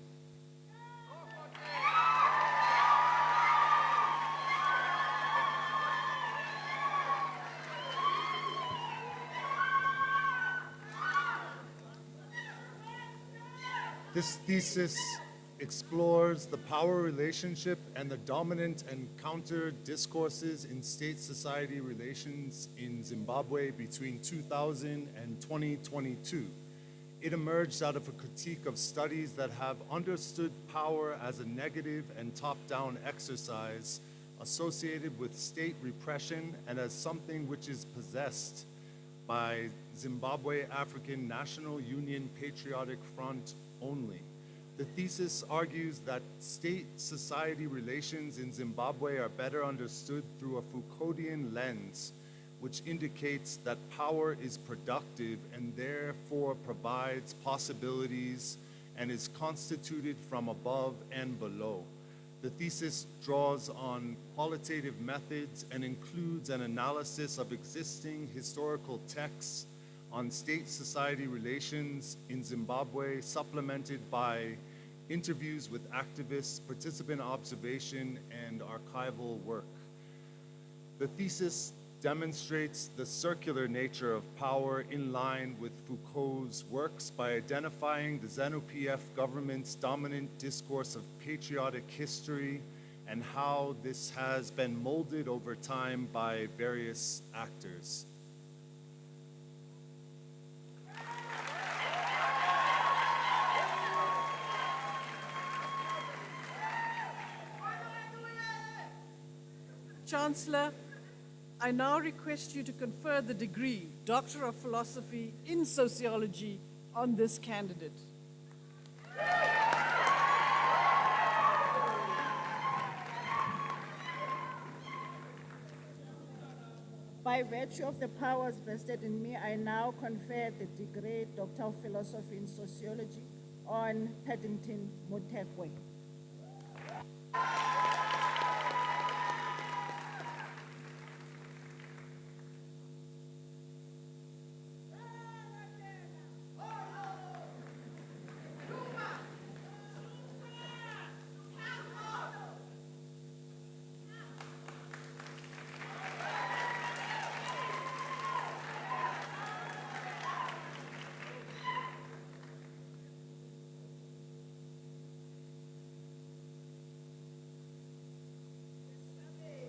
This thesis explores the power relationship and the dominant and counter discourses in state-society relations in Zimbabwe between 2000 and 2022. It emerged out of a critique of studies that have understood power as a negative and top-down exercise associated with state repression and as something which is possessed by Zimbabwe African National Union Patriotic Front only. The thesis argues that state-society relations in Zimbabwe are better understood through a Foucauldian lens, which indicates that power is productive and therefore provides possibilities and is constituted from above and below. The thesis draws on qualitative methods and includes an analysis of existing historical texts on state-society relations in Zimbabwe, supplemented by interviews with activists, participant observation, and archival work. The thesis demonstrates the circular nature of power in line with Foucault's works by identifying the ZANU-PF government's dominant discourse of patriotic history and how this has been molded over time by various actors.
Chancellor, I now request you to confer the degree Doctor of Philosophy in Sociology on this candidate.
By virtue of the powers vested in me, I now confer the degree Doctor of Philosophy in Sociology on Paddington Mutekwe.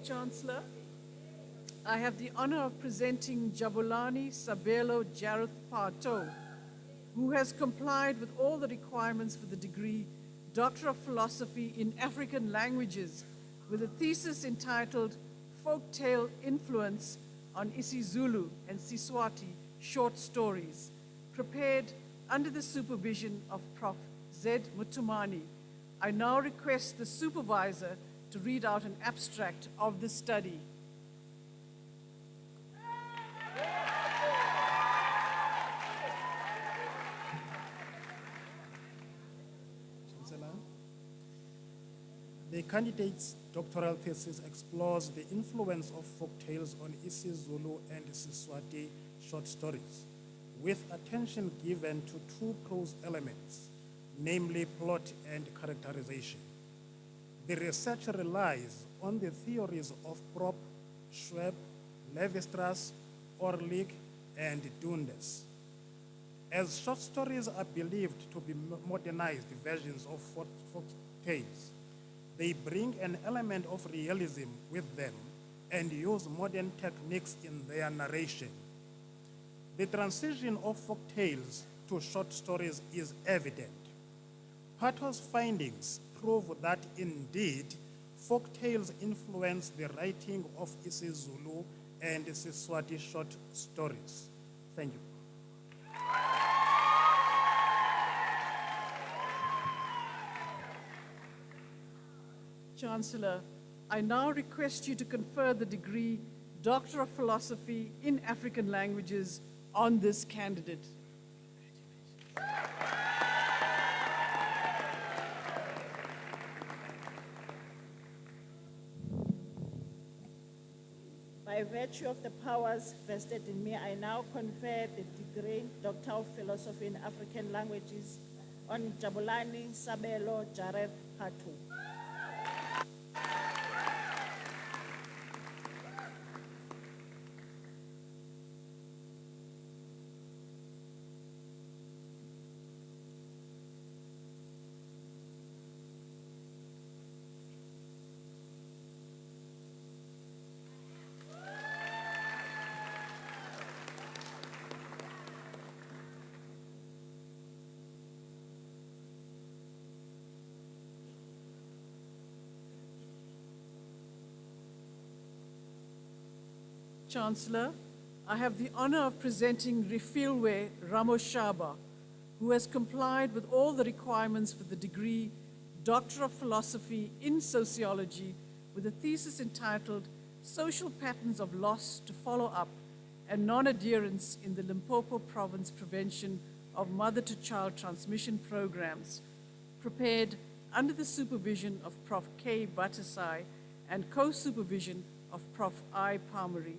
Chancellor, I have the honor of presenting Jabulani Sabelo Jareth Pato, who has complied with all the requirements for the degree Doctor of Philosophy in African Languages with a thesis entitled Folktale Influence on isiZulu and Siswati Short Stories, prepared under the supervision of Prof. Z. Mutumani. I now request the supervisor to read out an abstract of the study.
Chancellor, the candidate's doctoral thesis explores the influence of folktales on isiZulu and Siswati short stories, with attention given to two prose elements, namely plot and characterization. The research relies on the theories of Prop, Schwab, Levi-Strauss, Orlik, and Dundes. As short stories are believed to be modernized versions of folk tales, they bring an element of realism with them and use modern techniques in their narration. The transition of folk tales to short stories is evident. Pato's findings prove that indeed folk tales influence the writing of isiZulu and Siswati short stories. Thank you.
Chancellor, I now request you to confer the degree Doctor of Philosophy in African Languages on this candidate.
By virtue of the powers vested in me, I now confer the degree Doctor of Philosophy in African Languages on Jabulani Sabelo Jareth Pato.
Chancellor, I have the honor of presenting Rifilwe Ramoshaba, who has complied with all the requirements for the degree Doctor of Philosophy in Sociology with a thesis entitled Social Patterns of Loss to Follow Up and non-adherence in the Limpopo Province Prevention of Mother-to-Child Transmission Programs, prepared under the supervision of Prof. K. Batasai and co-supervision of Prof. I. Palmery.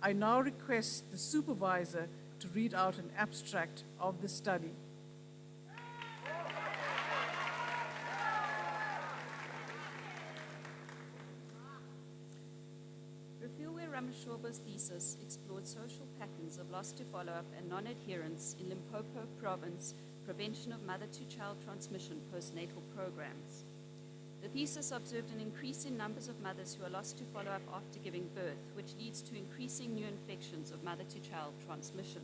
I now request the supervisor to read out an abstract of the study.
Refilwe Ramashoba's thesis explored social patterns of loss to follow-up and non-adherence in Limpopo Province Prevention of Mother-to-Child Transmission postnatal programs. The thesis observed an increase in numbers of mothers who are lost to follow-up after giving birth, which leads to increasing new infections of mother-to-child transmission.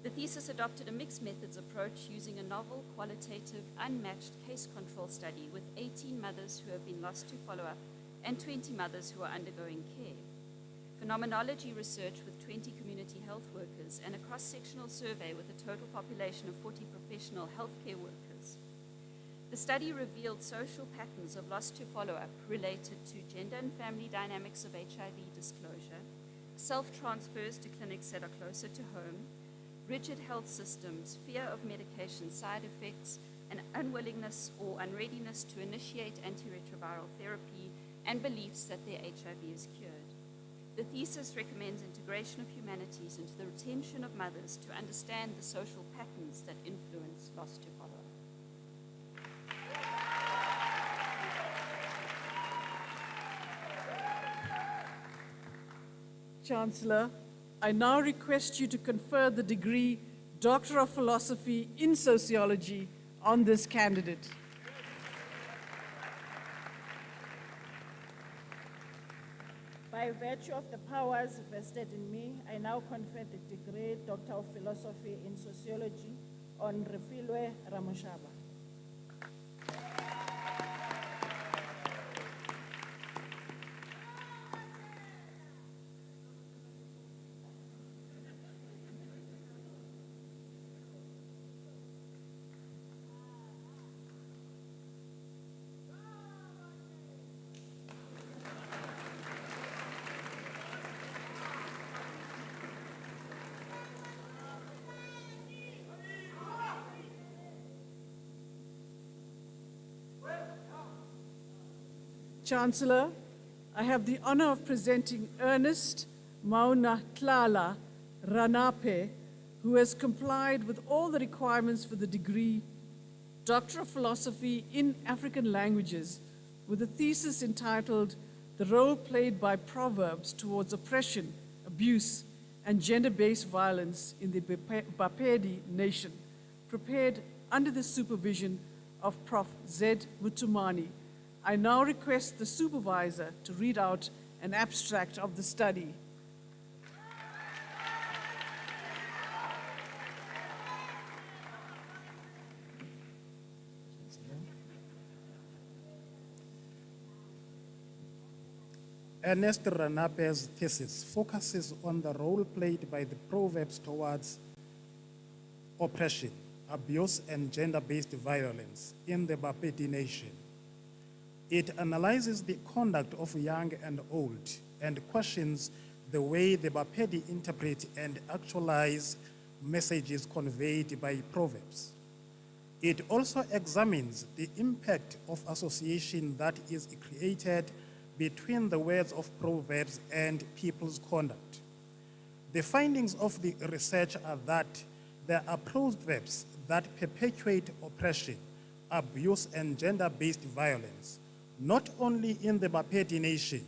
The thesis adopted a mixed methods approach using a novel, qualitative, unmatched case control study with 18 mothers who have been lost to follow-up and 20 mothers who are undergoing care. Phenomenology research with 20 community health workers and a cross-sectional survey with a total population of 40 professional healthcare workers. The study revealed social patterns of loss to follow-up related to gender and family dynamics of HIV disclosure, self-transfers to clinics that are closer to home, rigid health systems, fear of medication side effects, an unwillingness or unreadiness to initiate antiretroviral therapy, and beliefs that their HIV is cured. The thesis recommends integration of humanities into the retention of mothers to understand the social patterns that influence loss to follow-up.
Chancellor, I now request you to confer the degree Doctor of Philosophy in Sociology on this candidate.
By virtue of the powers vested in me, I now confer the degree Doctor of Philosophy in Sociology on Refilwe Ramoshaba.
Chancellor, I have the honor of presenting Ernest Mauna Tlala Ranape, who has complied with all the requirements for the degree Doctor of Philosophy in African Languages with a thesis entitled The Role Played by Proverbs Towards Oppression, Abuse, and Gender-Based Violence in the Bapedi Nation, prepared under the supervision of Prof. Z. Mutumani. I now request the supervisor to read out an abstract of the study.
Ernest Ranape's thesis focuses on the role played by the proverbs towards oppression, abuse, and gender-based violence in the Bapedi Nation. It analyzes the conduct of young and old and questions the way the Bapedi interpret and actualize messages conveyed by proverbs. It also examines the impact of association that is created between the words of proverbs and people's conduct. The findings of the research are that there are proverbs that perpetuate oppression, abuse, and gender-based violence, not only in the Bapedi Nation,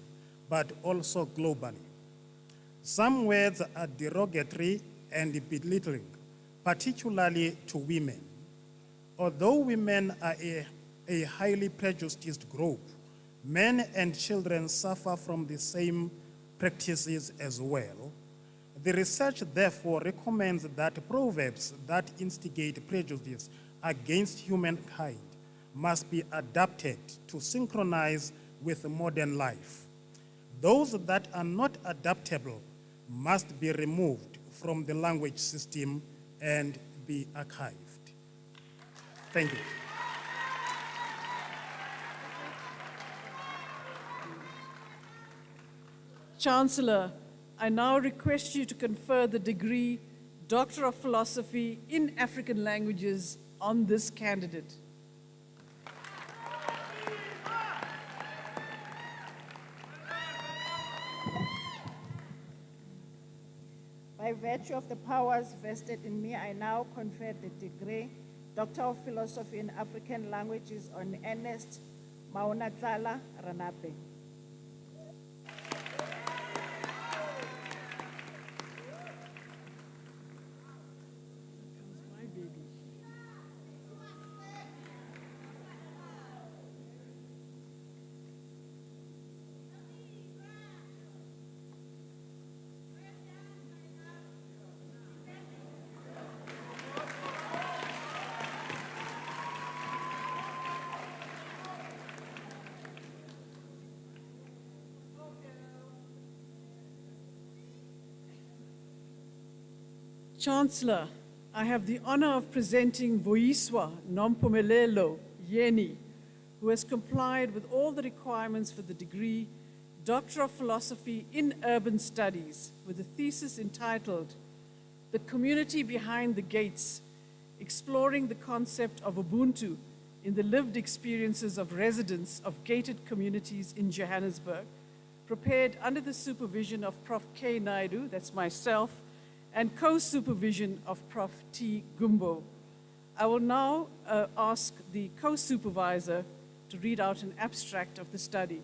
but also globally. Some words are derogatory and belittling, particularly to women. Although women are a highly prejudiced group, men and children suffer from the same practices as well. The research therefore recommends that proverbs that instigate prejudice against humankind must be adapted to synchronize with modern life. Those that are not adaptable must be removed from the language system and be archived. Thank you.
Chancellor, I now request you to confer the degree Doctor of Philosophy in African Languages on this candidate.
By virtue of the powers vested in me, I now confer the degree Doctor of Philosophy in African Languages on Ernest Maunatlala Ranape.
Chancellor, I have the honor of presenting Vuyiswa Nompumelelo Yeni, who has complied with all the requirements for the degree Doctor of Philosophy in Urban Studies with a thesis entitled The Community Behind the Gates, Exploring the Concept of Ubuntu in the Lived Experiences of Residents of Gated Communities in Johannesburg, prepared under the supervision of Prof. K. Naidu, that's myself, and co-supervision of Prof. T. Gumbo. I will now ask the co-supervisor to read out an abstract of the study.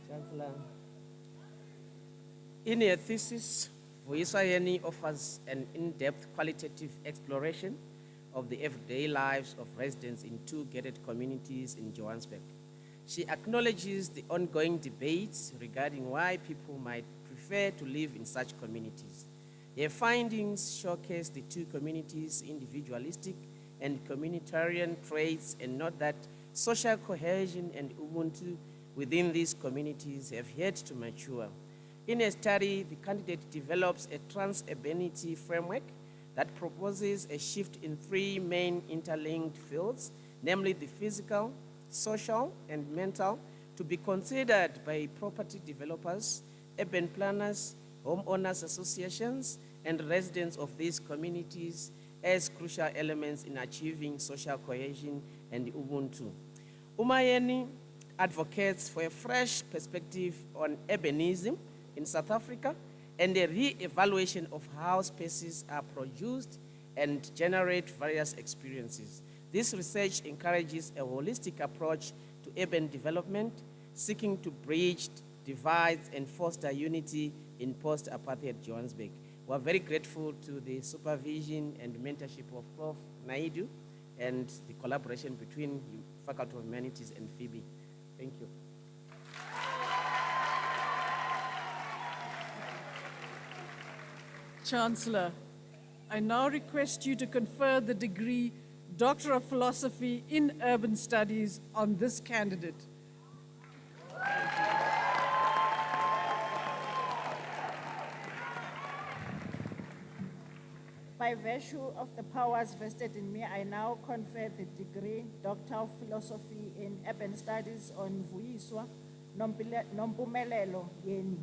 Chancellor, in a thesis, Vuyiswa Yeni offers an in-depth qualitative exploration of the everyday lives of residents in two gated communities in Johannesburg. She acknowledges the ongoing debates regarding why people might prefer to live in such communities. Her findings showcase the two communities' individualistic and communitarian traits and note that social cohesion and Ubuntu within these communities have yet to mature. In a study, the candidate develops a trans-urbanity framework that proposes a shift in three main interlinked fields, namely the physical, social, and mental, to be considered by property developers, urban planners, homeowners associations, and residents of these communities as crucial elements in achieving social cohesion and Ubuntu. Umayeni advocates for a fresh perspective on urbanism in South Africa and a re-evaluation of how spaces are produced and generate various experiences. This research encourages a holistic approach to urban development, seeking to bridge divides and foster unity in post-apartheid Johannesburg. We are very grateful to the supervision and mentorship of Prof. Naidu and the collaboration between Faculty of Humanities and Phoebe. Thank you.
Chancellor, I now request you to confer the degree Doctor of Philosophy in Urban Studies on this candidate.
By virtue of the powers vested in me, I now confer the degree Doctor of Philosophy in Urban Studies on Vuyiswa Nompumelelo Yeni.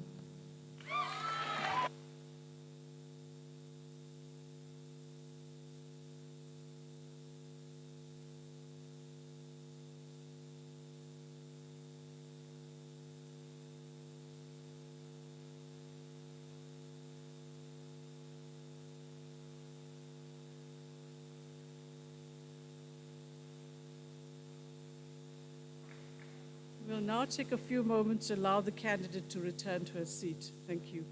We'll now take a few moments to allow the candidate to return to her seat. Thank you.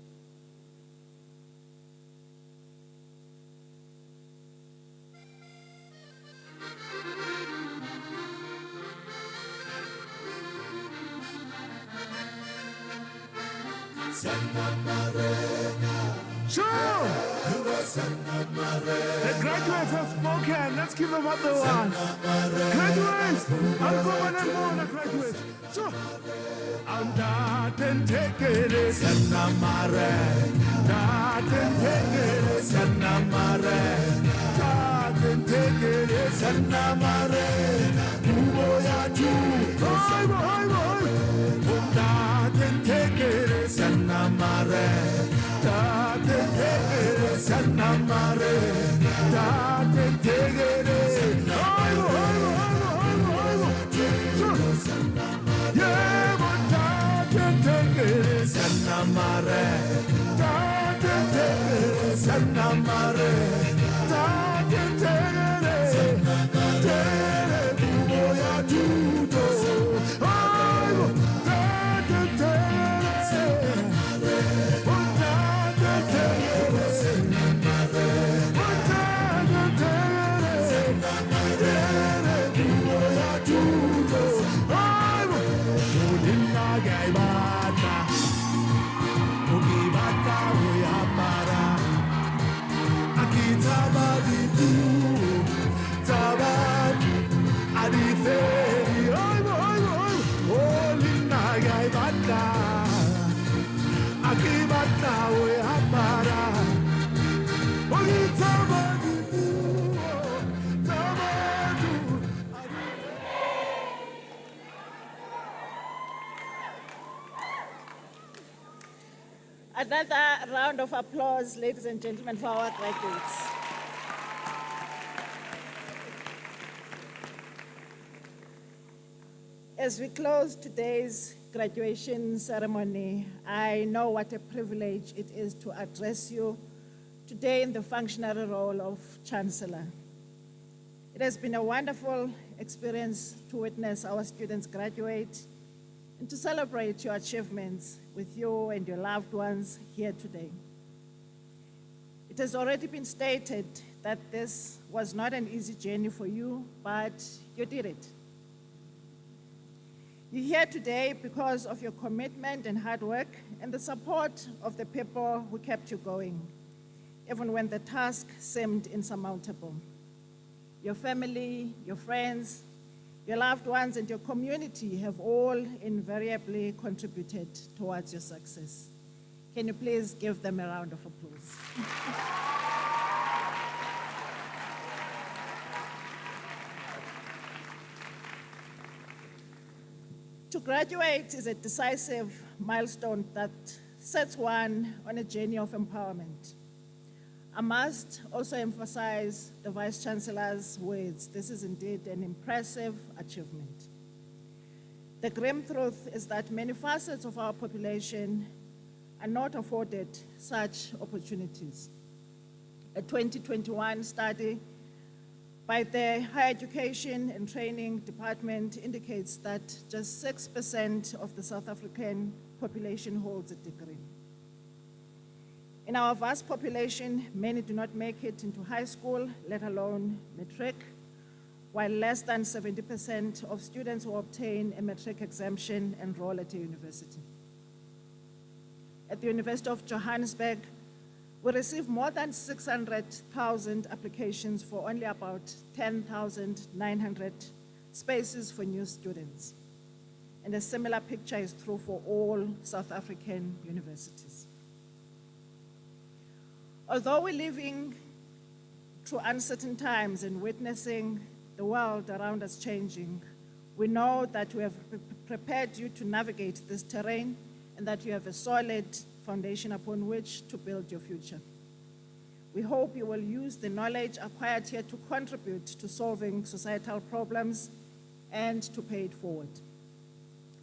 Sure! The graduates have spoken. Let's give them what they want. Graduates! I'll go on and more, the graduates. Sure! I'm not and take it, Sanamare. Not and take it, Sanamare. Not and take it, Sanamare. Sanamare, Tate Tegere, Sanamare, Tate Tegere, Oigo, Oigo, Oigo, Oigo, Oigo, yeah, but Tate Tegere, Sanamare, Tate Tegere, Sanamare, Tate Tegere, Tere, Bumoya Judo, Oigo, Tate Tegere, but Tate Tegere, but Tate Tegere, Tere, Bumoya Judo, Oigo, Udina Gaibata, Ugibata, Uyapara, Akitabaditu, Tabadi, Adiferi, Oigo, Oigo, Oigo, Olina Gaibata, Akibata, Uyapara, Ogitabaditu, Tabadu,
Another round of applause, ladies and gentlemen, for our graduates. As we close today's graduation ceremony, I know what a privilege it is to address you today in the functionary role of Chancellor. It has been a wonderful experience to witness our students graduate and to celebrate your achievements with you and your loved ones here today. It has already been stated that this was not an easy journey for you, but you did it. You're here today because of your commitment and hard work and the support of the people who kept you going, even when the task seemed insurmountable. Your family, your friends, your loved ones, and your community have all invariably contributed towards your success. Can you please give them a round of applause? To graduate is a decisive milestone that sets one on a journey of empowerment. I must also emphasize the Vice Chancellor's words. This is indeed an impressive achievement. The grim truth is that many facets of our population are not afforded such opportunities. A 2021 study by the Higher Education and Training Department indicates that just 6% of the South African population holds a degree. In our vast population, many do not make it into high school, let alone matric, while less than 70% of students who obtain a matric exemption enroll at a university. At the University of Johannesburg, we receive more than 600,000 applications for only about 10,900 spaces for new students. And a similar picture is true for all South African universities. Although we're living through uncertain times and witnessing the world around us changing, we know that we have prepared you to navigate this terrain and that you have a solid foundation upon which to build your future. We hope you will use the knowledge acquired here to contribute to solving societal problems and to pay it forward.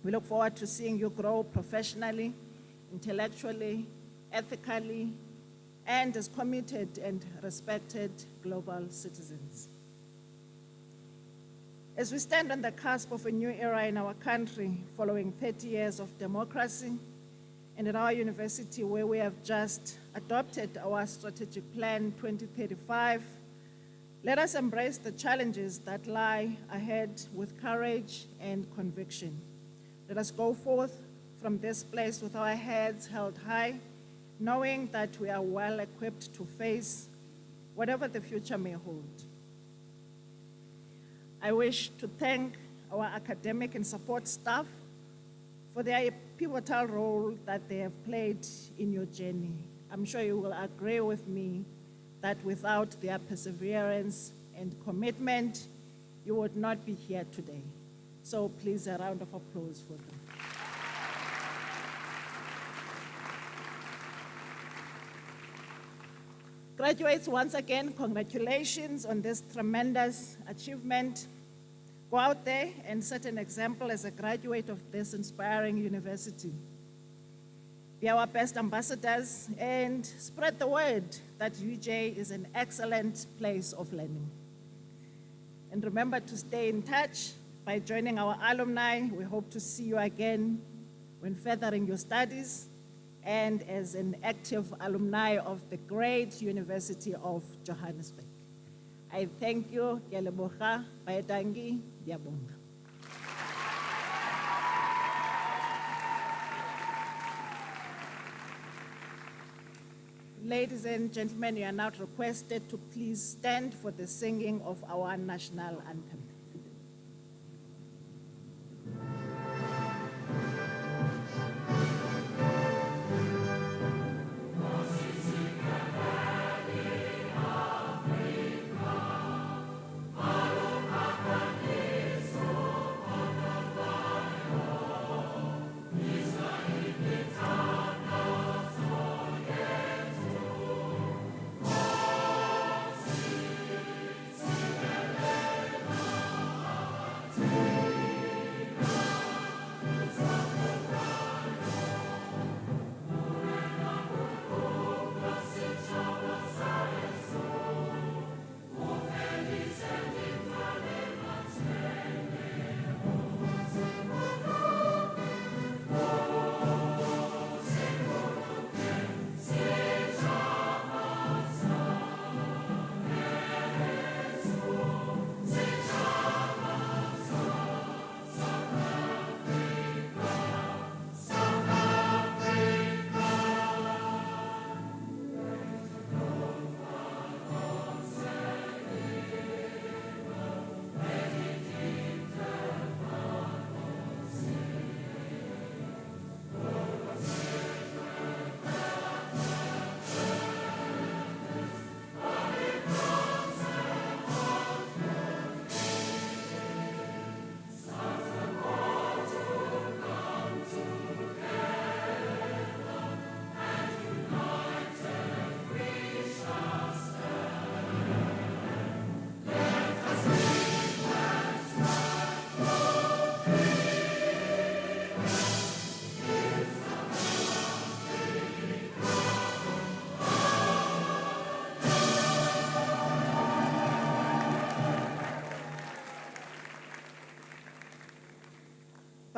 We look forward to seeing you grow professionally, intellectually, ethically, and as committed and respected global citizens. As we stand on the cusp of a new era in our country following 30 years of democracy, and at our university where we have just adopted our strategic plan 2035, let us embrace the challenges that lie ahead with courage and conviction. Let us go forth from this place with our heads held high, knowing that we are well equipped to face whatever the future may hold. I wish to thank our academic and support staff for their pivotal role that they have played in your journey. I'm sure you will agree with me that without their perseverance and commitment, you would not be here today. So please, a round of applause for them. Graduates, once again, congratulations on this tremendous achievement. Go out there and set an example as a graduate of this inspiring university. Be our best ambassadors and spread the word that UJ is an excellent place of learning. And remember to stay in touch by joining our alumni. We hope to see you again when furthering your studies and as an active alumni of the great University of Johannesburg. I thank you. Ke a leboga, baetangi, diabonga. Ladies and gentlemen, you are now requested to please stand for the singing of our national anthem.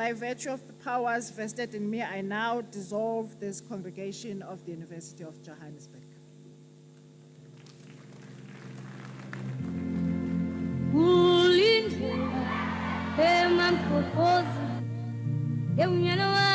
By virtue of the powers vested in me, I now dissolve this congregation of the University of Johannesburg.
Ulindlela emamkhokhozi, ewunyana